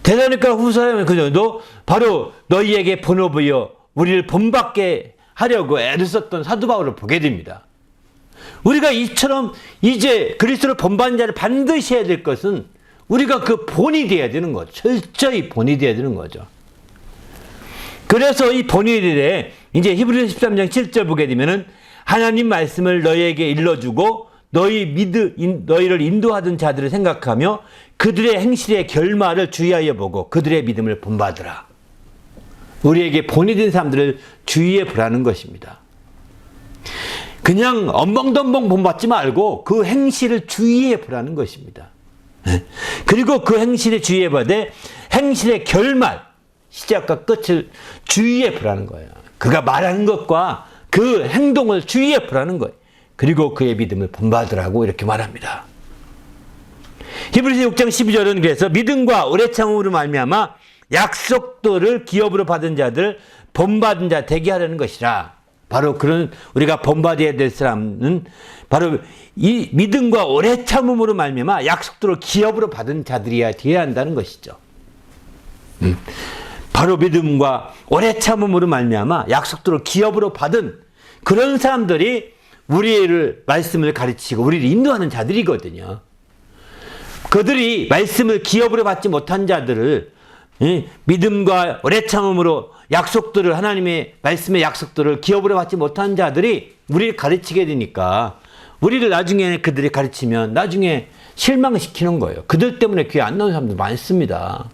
[SPEAKER 1] 대사로니까 후서에 그전에도 바로 너희에게 본업이여 우리를 본받게 하려고 애를 썼던 사도 바울을 보게 됩니다. 우리가 이처럼 이제 그리스도를 본받는 자를 반드시 해야 될 것은 우리가 그 본이 되어야 되는 거죠. 철저히 본이 되어야 되는 거죠. 그래서 이 본의일에 이제 히브리서 13장 7절 보게 되면은 하나님 말씀을 너희에게 일러주고 너희를 인도하던 자들을 생각하며 그들의 행실의 결말을 주의하여 보고 그들의 믿음을 본받으라. 우리에게 본이 된 사람들을 주의해 보라는 것입니다. 그냥 엉벙덩벙 본받지 말고 그 행실을 주의해 보라는 것입니다. 그리고 그 행실에 주의해 봐되 행실의 결말, 시작과 끝을 주의해 보라는 거예요. 그가 말하는 것과 그 행동을 주의해 보라는 거예요. 그리고 그의 믿음을 본받으라고 이렇게 말합니다. 히브리서 6장 12절은 그래서 믿음과 오래 참음으로 말미암아 약속들을 기업으로 받은 자들 본받은 자 되게 하려는 것이라. 바로 그런 우리가 본받아야 될 사람은 바로 이 믿음과 오래 참음으로 말미암아 약속들을 기업으로 받은 자들이야 되어야 한다는 것이죠. 바로 믿음과 오래 참음으로 말미암아 약속들을 기업으로 받은 그런 사람들이 우리를 말씀을 가르치고 우리를 인도하는 자들이거든요. 그들이 말씀을 기업으로 받지 못한 자들을 믿음과 오래 참음으로 약속들을 하나님의 말씀의 약속들을 기업으로 받지 못한 자들이 우리를 가르치게 되니까 우리를 나중에 그들이 가르치면 나중에 실망시키는 거예요. 그들 때문에 교회 안 나오는 사람들 많습니다.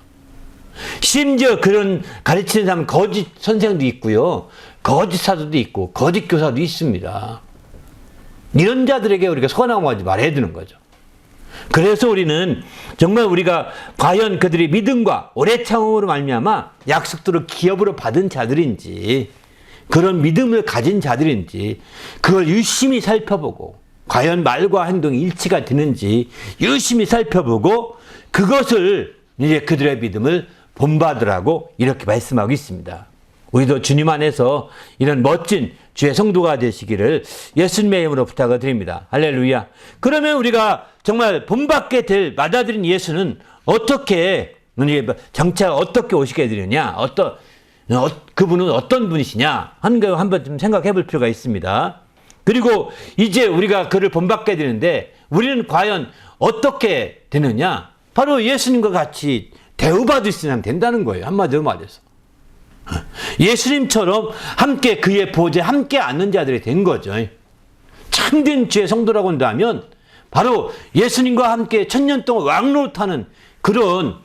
[SPEAKER 1] 심지어 그런 가르치는 사람은 거짓 선생도 있고요. 거짓 사도도 있고 거짓 교사도 있습니다. 이런 자들에게 우리가 선함하지 말아야 되는 거죠. 그래서 우리는 정말 우리가 과연 그들이 믿음과 오래 참음으로 말미암아 약속들을 기업으로 받은 자들인지 그런 믿음을 가진 자들인지 그걸 유심히 살펴보고 과연 말과 행동이 일치가 되는지 유심히 살펴보고 그것을 이제 그들의 믿음을 본받으라고 이렇게 말씀하고 있습니다. 우리도 주님 안에서 이런 멋진 주의 성도가 되시기를 예수님의 이름으로 부탁을 드립니다. 할렐루야. 그러면 우리가 정말 본받게 될 받아들인 예수는 어떻게 장차 어떻게 오시게 되느냐, 그분은 어떤 분이시냐 하는 거 한번 좀 생각해 볼 필요가 있습니다. 그리고 이제 우리가 그를 본받게 되는데 우리는 과연 어떻게 되느냐? 바로 예수님과 같이 대우받을 수 있으면 된다는 거예요. 한마디로 말해서. 예수님처럼 함께 그의 보좌에 함께 앉는 자들이 된 거죠. 참된 주의 성도라고 한다면 바로 예수님과 함께 천년 동안 왕노릇하는 그런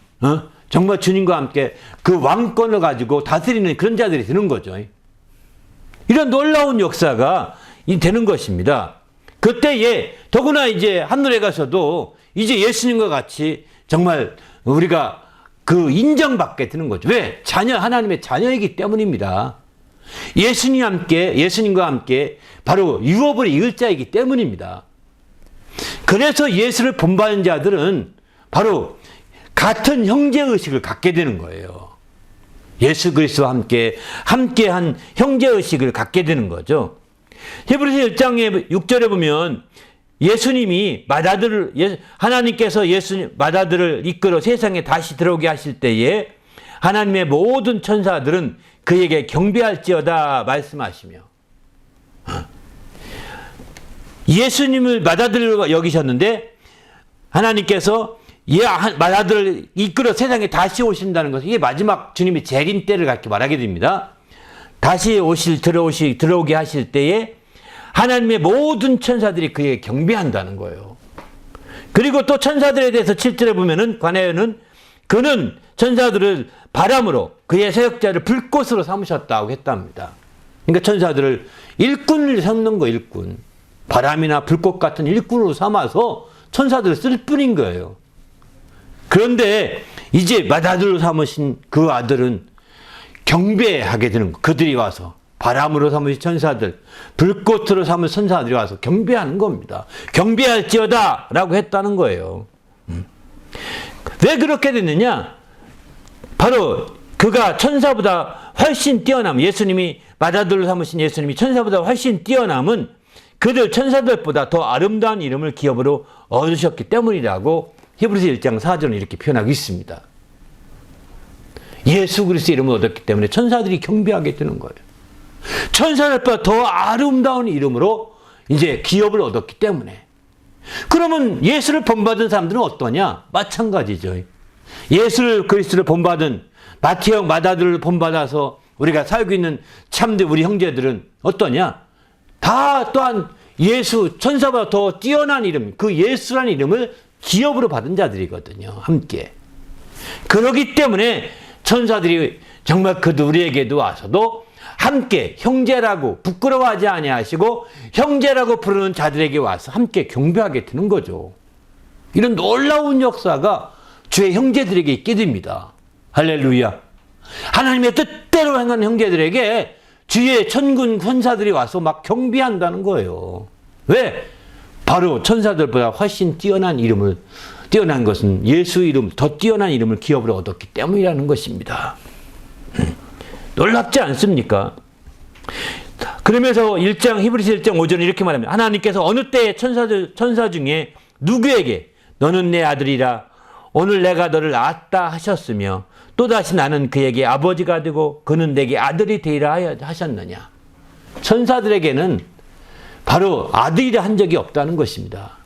[SPEAKER 1] 정말 주님과 함께 그 왕권을 가지고 다스리는 그런 자들이 되는 거죠. 이런 놀라운 역사가 되는 것입니다. 그때에 더구나 이제 하늘에 가서도 이제 예수님과 같이 정말 우리가 그 인정받게 되는 거죠. 왜? 하나님의 자녀이기 때문입니다. 예수님과 함께 바로 유업을 이을 자이기 때문입니다. 그래서 예수를 본받는 자들은 바로 같은 형제의식을 갖게 되는 거예요. 예수 그리스도와 함께한 형제의식을 갖게 되는 거죠. 히브리서 1장의 6절에 보면 예수님이 하나님께서 맏아들을 이끌어 세상에 다시 들어오게 하실 때에 하나님의 모든 천사들은 그에게 경배할지어다 말씀하시며 예수님을 맏아들로 여기셨는데 하나님께서 맏아들을 이끌어 세상에 다시 오신다는 것은 이게 마지막 주님의 재림 때를 갖게 말하게 됩니다. 다시 들어오게 하실 때에 하나님의 모든 천사들이 그에게 경배한다는 거예요. 그리고 또 천사들에 대해서 7절에 보면은 관하여는 그는 천사들을 바람으로 그의 사역자를 불꽃으로 삼으셨다고 했답니다. 그러니까 천사들을 일꾼을 삼는 거 일꾼. 바람이나 불꽃 같은 일꾼으로 삼아서 천사들을 쓸 뿐인 거예요. 그런데 이제 맏아들로 삼으신 그 아들은 경배하게 되는 거. 그들이 와서 바람으로 삼으신 천사들, 불꽃으로 삼은 천사들이 와서 경배하는 겁니다. 경배할지어다 라고 했다는 거예요. 왜 그렇게 됐느냐? 바로 그가 천사보다 훨씬 뛰어남, 예수님이 맏아들로 삼으신 예수님이 천사보다 훨씬 뛰어남은 그들 천사들보다 더 아름다운 이름을 기업으로 얻으셨기 때문이라고 히브리서 1장 4절은 이렇게 표현하고 있습니다. 예수 그리스도의 이름을 얻었기 때문에 천사들이 경배하게 되는 거예요. 천사들보다 더 아름다운 이름으로 이제 기업을 얻었기 때문에. 그러면 예수를 본받은 사람들은 어떠냐? 마찬가지죠. 예수 그리스도를 본받은 맏아들을 본받아서 우리가 살고 있는 참된 우리 형제들은 어떠냐? 다 또한 예수, 천사보다 더 뛰어난 이름, 그 예수라는 이름을 기업으로 받은 자들이거든요. 함께. 그렇기 때문에 천사들이 정말 그 우리에게도 와서도 함께 형제라고 부끄러워하지 아니하시고 형제라고 부르는 자들에게 와서 함께 경배하게 되는 거죠. 이런 놀라운 역사가 주의 형제들에게 있게 됩니다. 할렐루야. 하나님의 뜻대로 행하는 형제들에게 주의 천군 천사들이 와서 막 경배한다는 거예요. 왜? 바로 천사들보다 훨씬 뛰어난 것은 예수 이름, 더 뛰어난 이름을 기업으로 얻었기 때문이라는 것입니다. 놀랍지 않습니까? 그러면서 히브리서 1장 5절은 이렇게 말합니다. 하나님께서 어느 때에 천사 중에 누구에게 너는 내 아들이라 오늘 내가 너를 낳았다 하셨으며 또다시 나는 그에게 아버지가 되고 그는 내게 아들이 되리라 하셨느냐. 천사들에게는 바로 아들이라 한 적이 없다는 것입니다.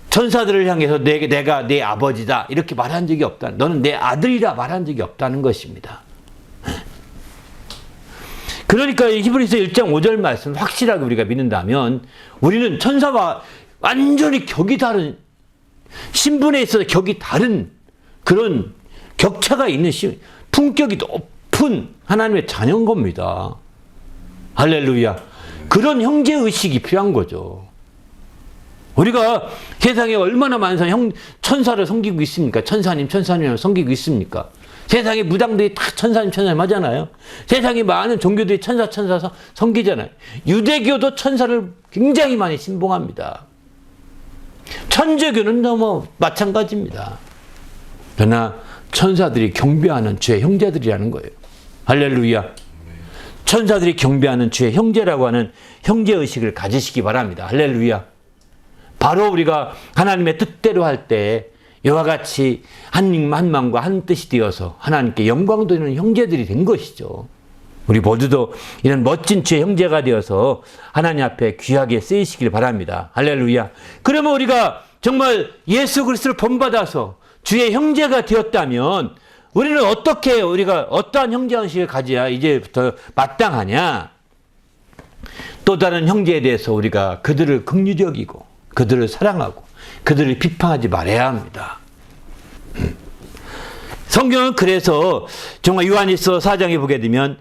[SPEAKER 1] 천사들을 향해서 내가 내 아버지다 이렇게 말한 적이 없다. 너는 내 아들이라 말한 적이 없다는 것입니다. 그러니까 히브리서 1장 5절 말씀 확실하게 우리가 믿는다면 우리는 천사와 완전히 격이 다른, 신분에 있어서 격이 다른 그런 격차가 있는 품격이 높은 하나님의 자녀인 겁니다. 할렐루야. 그런 형제의식이 필요한 거죠. 우리가 세상에 얼마나 많은 천사를 섬기고 있습니까? 천사님을 섬기고 있습니까? 세상에 무당들이 다 천사님 하잖아요. 세상에 많은 종교들이 천사 섬기잖아요. 유대교도 천사를 굉장히 많이 신봉합니다. 천주교는 너무 마찬가지입니다. 그러나 천사들이 경배하는 주의 형제들이라는 거예요. 할렐루야. 천사들이 경배하는 주의 형제라고 하는 형제의식을 가지시기 바랍니다. 할렐루야. 바로 우리가 하나님의 뜻대로 할 때 이와 같이 한 마음과 한 뜻이 되어서 하나님께 영광 돌리는 형제들이 된 것이죠. 우리 모두도 이런 멋진 주의 형제가 되어서 하나님 앞에 귀하게 쓰이시길 바랍니다. 할렐루야. 그러면 우리가 정말 예수 그리스도를 본받아서 주의 형제가 되었다면 우리는 우리가 어떠한 형제의식을 가져야 이제부터 마땅하냐? 또 다른 형제에 대해서 우리가 그들을 긍휼히 여기고 그들을 사랑하고 그들을 비판하지 말아야 합니다. 성경은 그래서 정말 요한일서 4장에 보게 되면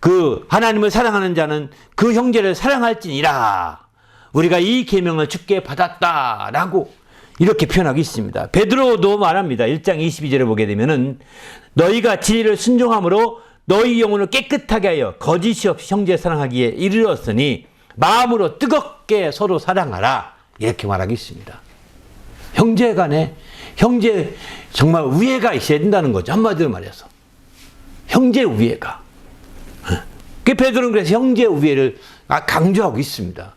[SPEAKER 1] 그 하나님을 사랑하는 자는 그 형제를 사랑할지니라. 우리가 이 계명을 주께 받았다라고 이렇게 표현하고 있습니다. 베드로도 말합니다. 1장 22절에 보게 되면은 너희가 진리를 순종함으로 너희 영혼을 깨끗하게 하여 거짓이 없이 형제 사랑하기에 이르렀으니 마음으로 뜨겁게 서로 사랑하라. 이렇게 말하고 있습니다. 형제 간에 정말 우애가 있어야 된다는 거죠. 한마디로 말해서 형제 우애가. 그 베드로는 그래서 형제 우애를 강조하고 있습니다.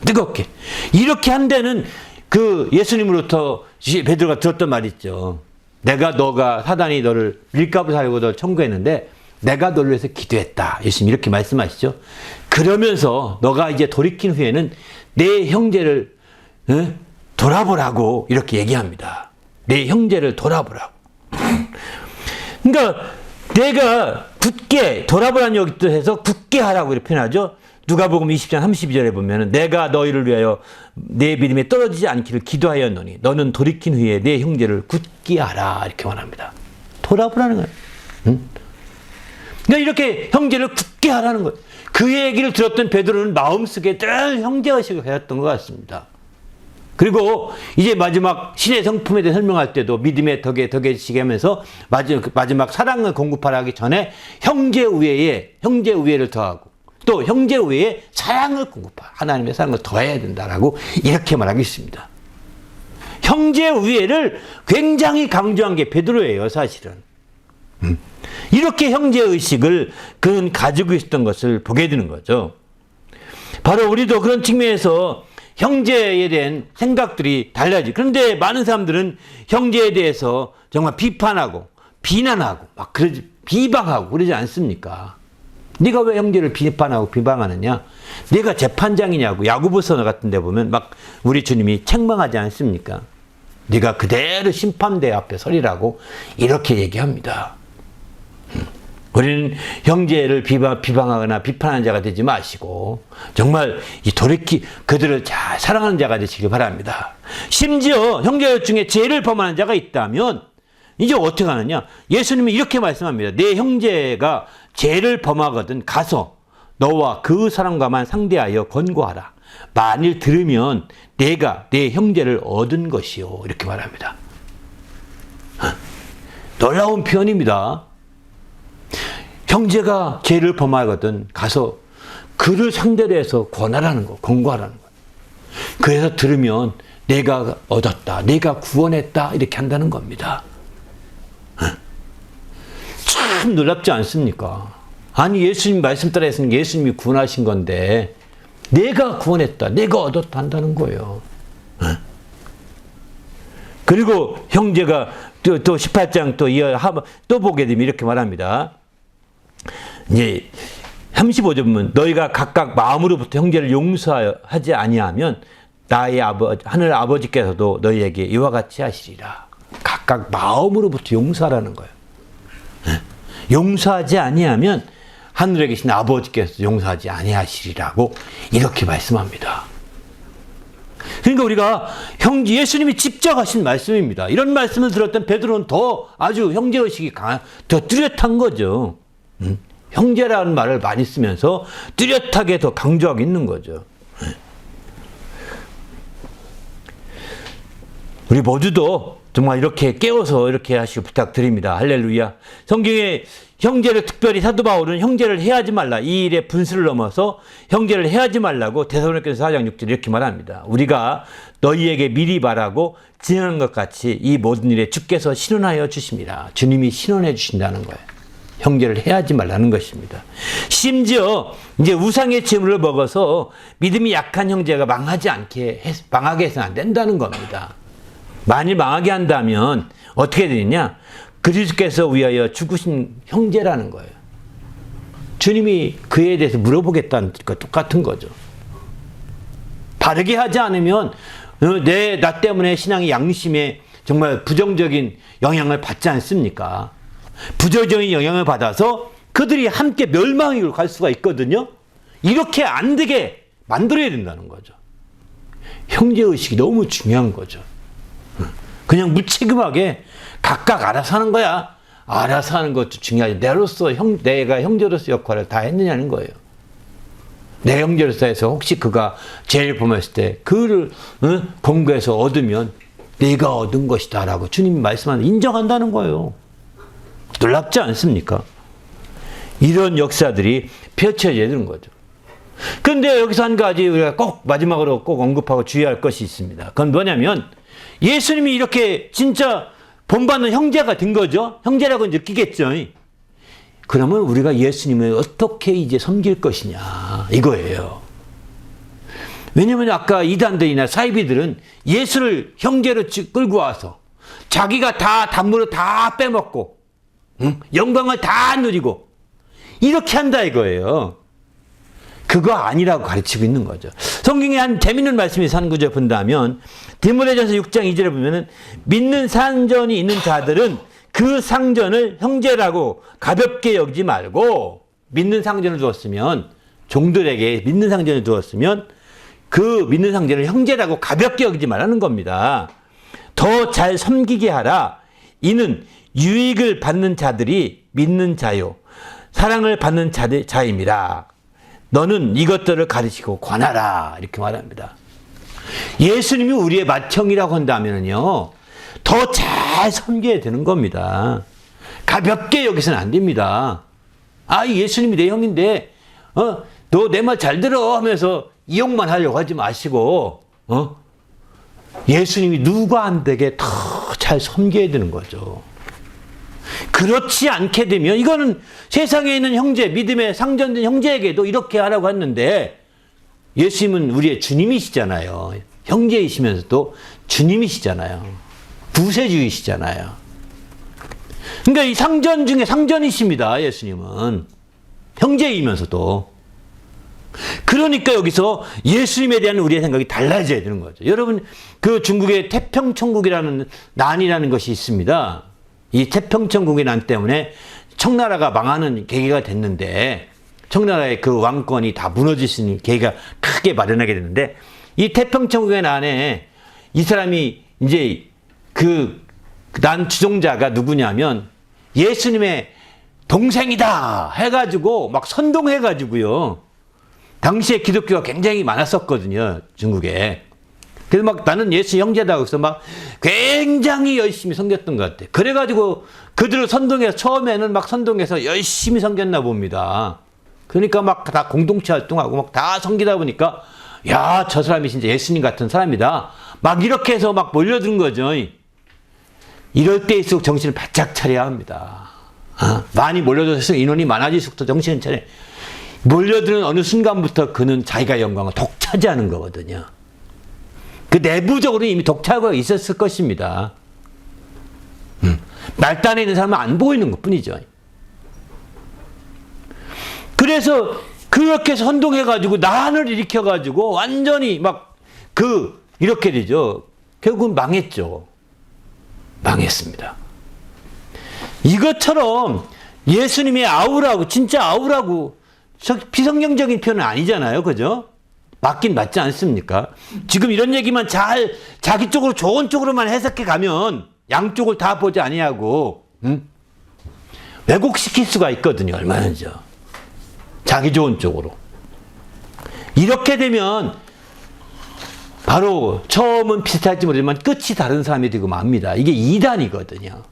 [SPEAKER 1] 뜨겁게 이렇게 한 데는 그 예수님으로부터 베드로가 들었던 말이 있죠. 너가 사단이 너를 밀가부 살고 너를 청구했는데 내가 너를 위해서 기도했다. 예수님 이렇게 말씀하시죠. 그러면서 너가 이제 돌이킨 후에는 내 형제를 돌아보라고 이렇게 얘기합니다. 내 형제를 돌아보라고. 그러니까 내가 굳게 돌아보라는 여기 해서 굳게 하라고 이렇게 표현하죠. 누가복음 20장 32절에 보면은 내가 너희를 위하여 내 믿음에 떨어지지 않기를 기도하였노니 너는 돌이킨 후에 내 형제를 굳게 하라 이렇게 말합니다. 돌아보라는 거예요. 그러니까 이렇게 형제를 굳게 하라는 거예요. 그 얘기를 들었던 베드로는 마음속에 늘 형제의식을 가졌던 것 같습니다. 그리고 이제 마지막 신의 성품에 대해 설명할 때도 믿음의 덕에 시게하면서 마지막 사랑을 공급하라 하기 전에 형제 우애를 더하고 또 형제 우애에 사랑을 공급하라. 하나님의 사랑을 더해야 된다라고 이렇게 말하고 있습니다. 형제 우애를 굉장히 강조한 게 베드로예요, 사실은. 이렇게 형제의식을 그는 가지고 있었던 것을 보게 되는 거죠. 바로 우리도 그런 측면에서 형제에 대한 생각들이 달라지. 그런데 많은 사람들은 형제에 대해서 정말 비판하고 비난하고 막 비방하고 그러지 않습니까? 네가 왜 형제를 비판하고 비방하느냐? 네가 재판장이냐고. 야고보서 같은 데 보면 막 우리 주님이 책망하지 않습니까? 네가 그대로 심판대 앞에 서리라고 이렇게 얘기합니다. 우리는 형제를 비방하거나 비판하는 자가 되지 마시고 정말 그들을 잘 사랑하는 자가 되시길 바랍니다. 심지어 형제 중에 죄를 범하는 자가 있다면 이제 어떻게 하느냐? 예수님이 이렇게 말씀합니다. 내 형제가 죄를 범하거든 가서 너와 그 사람과만 상대하여 권고하라. 만일 들으면 내가 내 형제를 얻은 것이요. 이렇게 말합니다. 놀라운 표현입니다. 형제가 죄를 범하거든 가서 그를 상대로 해서 권하라는 거, 권고하라는 거. 그래서 들으면 내가 얻었다, 내가 구원했다 이렇게 한다는 겁니다. 참 놀랍지 않습니까? 아니 예수님 말씀 따라서는 예수님이 구원하신 건데 내가 구원했다, 내가 얻었다 한다는 거예요. 그리고 형제가 또 18장 또 보게 되면 이렇게 말합니다. 이제 35절 보면 너희가 각각 마음으로부터 형제를 용서하지 아니하면 나의 하늘 아버지께서도 너희에게 이와 같이 하시리라. 각각 마음으로부터 용서하라는 거예요. 용서하지 아니하면 하늘에 계신 아버지께서 용서하지 아니하시리라고 이렇게 말씀합니다. 그러니까 우리가 예수님이 직접 하신 말씀입니다. 이런 말씀을 들었던 베드로는 더 아주 형제의식이 더 뚜렷한 거죠. 형제라는 말을 많이 쓰면서 뚜렷하게 더 강조하고 있는 거죠. 우리 모두도 정말 이렇게 깨워서 이렇게 하시고 부탁드립니다. 할렐루야. 성경에 형제를 특별히 사도 바울은 형제를 해하지 말라. 이 일의 분수를 넘어서 형제를 해하지 말라고 데살로니가서 4장 6절 이렇게 말합니다. 우리가 너희에게 미리 말하고 진행한 것 같이 이 모든 일에 주께서 신원하여 주십니다. 주님이 신원해 주신다는 거예요. 형제를 해하지 말라는 것입니다. 심지어 이제 우상의 제물을 먹어서 믿음이 약한 형제가 망하게 해서는 안 된다는 겁니다. 만일 망하게 한다면 어떻게 되느냐? 그리스도께서 위하여 죽으신 형제라는 거예요. 주님이 그에 대해서 물어보겠다는 것과 똑같은 거죠. 바르게 하지 않으면 나 때문에 신앙의 양심에 정말 부정적인 영향을 받지 않습니까? 부정적인 영향을 받아서 그들이 함께 멸망으로 갈 수가 있거든요. 이렇게 안 되게 만들어야 된다는 거죠. 형제의식이 너무 중요한 거죠. 그냥 무책임하게 각각 알아서 하는 거야. 알아서 하는 것도 중요하지. 내가 형제로서 역할을 다 했느냐는 거예요. 내 형제로서 해서 혹시 그가 죄를 범했을 때 그를 공부해서 얻으면 내가 얻은 것이다 라고 주님이 말씀하는 인정한다는 거예요. 놀랍지 않습니까? 이런 역사들이 펼쳐져야 되는 거죠. 그런데 여기서 한 가지 우리가 꼭 마지막으로 꼭 언급하고 주의할 것이 있습니다. 그건 뭐냐면 예수님이 이렇게 진짜 본받는 형제가 된 거죠. 형제라고 느끼겠죠. 그러면 우리가 예수님을 어떻게 이제 섬길 것이냐 이거예요. 왜냐하면 아까 이단들이나 사이비들은 예수를 형제로 끌고 와서 자기가 다 단물을 다 빼먹고 영광을 다 누리고 이렇게 한다 이거예요. 그거 아니라고 가르치고 있는 거죠. 성경에 한 재밌는 말씀이 산 구절 본다면 디모데전서 6장 2절에 보면은 믿는 상전이 있는 자들은 그 상전을 형제라고 가볍게 여기지 말고 믿는 상전을 두었으면 종들에게 믿는 상전을 두었으면 그 믿는 상전을 형제라고 가볍게 여기지 말라는 겁니다. 더 잘 섬기게 하라. 이는 유익을 받는 자들이 믿는 자요 사랑을 받는 자임이라. 너는 이것들을 가르치고 관하라. 이렇게 말합니다. 예수님이 우리의 맏형이라고 한다면요 더 잘 섬겨야 되는 겁니다. 가볍게 여기서는 안 됩니다. 예수님이 내 형인데 너 내 말 잘 들어 하면서 이용만 하려고 하지 마시고 예수님이 누가 안 되게 더 잘 섬겨야 되는 거죠. 그렇지 않게 되면 이거는 세상에 있는 형제, 믿음의 상전된 형제에게도 이렇게 하라고 했는데 예수님은 우리의 주님이시잖아요. 형제이시면서도 주님이시잖아요. 구세주이시잖아요. 그러니까 이 상전 중에 상전이십니다. 예수님은. 형제이면서도. 그러니까 여기서 예수님에 대한 우리의 생각이 달라져야 되는 거죠. 여러분, 그 중국의 태평천국이라는 난이라는 것이 있습니다. 이 태평천국의 난 때문에 청나라가 망하는 계기가 됐는데, 청나라의 그 왕권이 다 무너질 수 있는 계기가 크게 마련하게 됐는데, 이 태평천국의 난에 이 사람이 이제 난 주종자가 누구냐면 예수님의 동생이다 해가지고 막 선동해가지고요. 당시에 기독교가 굉장히 많았었거든요, 중국에. 그래서 막 나는 예수 형제다 그래서 막 굉장히 열심히 섬겼던 것 같아. 그래가지고 그들을 선동해서 처음에는 막 선동해서 열심히 섬겼나 봅니다. 그러니까 막 다 공동체 활동하고 막 다 섬기다 보니까 야, 저 사람이 진짜 예수님 같은 사람이다. 막 이렇게 해서 막 몰려드는 거죠. 이럴 때일수록 정신을 바짝 차려야 합니다. 많이 몰려들어서 인원이 많아질수록 정신을 차려. 몰려드는 어느 순간부터 그는 자기가 영광을 독차지하는 거거든요. 그 내부적으로 이미 독차가 있었을 것입니다. 말단에 있는 사람은 안 보이는 것 뿐이죠. 그래서 그렇게 선동해가지고 난을 일으켜가지고 완전히 막 이렇게 되죠. 결국은 망했죠. 망했습니다. 이것처럼 예수님의 아우라고, 진짜 아우라고, 비성경적인 표현은 아니잖아요. 그죠? 맞긴 맞지 않습니까? 지금 이런 얘기만 잘 자기 쪽으로 좋은 쪽으로만 해석해 가면 양쪽을 다 보지 아니하고 왜곡시킬 수가 있거든요. 얼마든지. 자기 좋은 쪽으로. 이렇게 되면 바로 처음은 비슷할지 모르지만 끝이 다른 사람이 되고 맙니다. 이게 이단이거든요.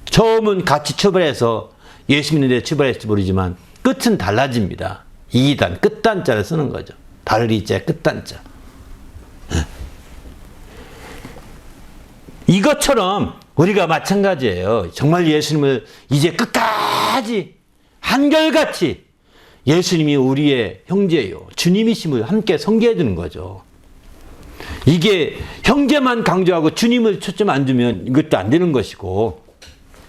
[SPEAKER 1] 처음은 같이 출발해서 예수 믿는 데 출발했을지 모르지만 끝은 달라집니다. 이단, 끝단자를 쓰는 거죠. 달리자, 끝단자. 이것처럼 우리가 마찬가지예요. 정말 예수님을 이제 끝까지 한결같이 예수님이 우리의 형제요, 주님이심을 함께 섬겨야 되는 거죠. 이게 형제만 강조하고 주님을 초점 안 두면 이것도 안 되는 것이고,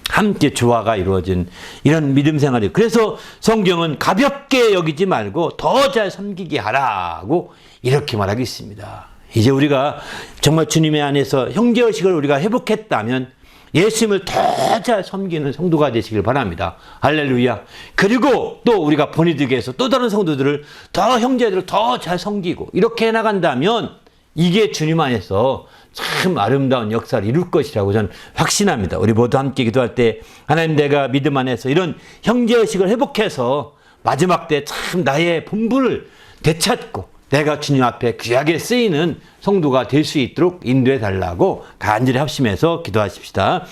[SPEAKER 1] 함께 조화가 이루어진 이런 믿음 생활이. 그래서 성경은 가볍게 여기지 말고 더 잘 섬기게 하라고 이렇게 말하고 있습니다. 이제 우리가 정말 주님의 안에서 형제의식을 우리가 회복했다면 예수님을 더 잘 섬기는 성도가 되시길 바랍니다. 할렐루야. 그리고 또 우리가 본의되게 해서 또 다른 성도들을 더 형제들을 더 잘 섬기고 이렇게 해나간다면 이게 주님 안에서 참 아름다운 역사를 이룰 것이라고 저는 확신합니다. 우리 모두 함께 기도할 때 하나님, 내가 믿음 안에서 이런 형제의식을 회복해서 마지막 때 참 나의 본분을 되찾고 내가 주님 앞에 귀하게 쓰이는 성도가 될 수 있도록 인도해 달라고 간절히 합심해서 기도하십시다.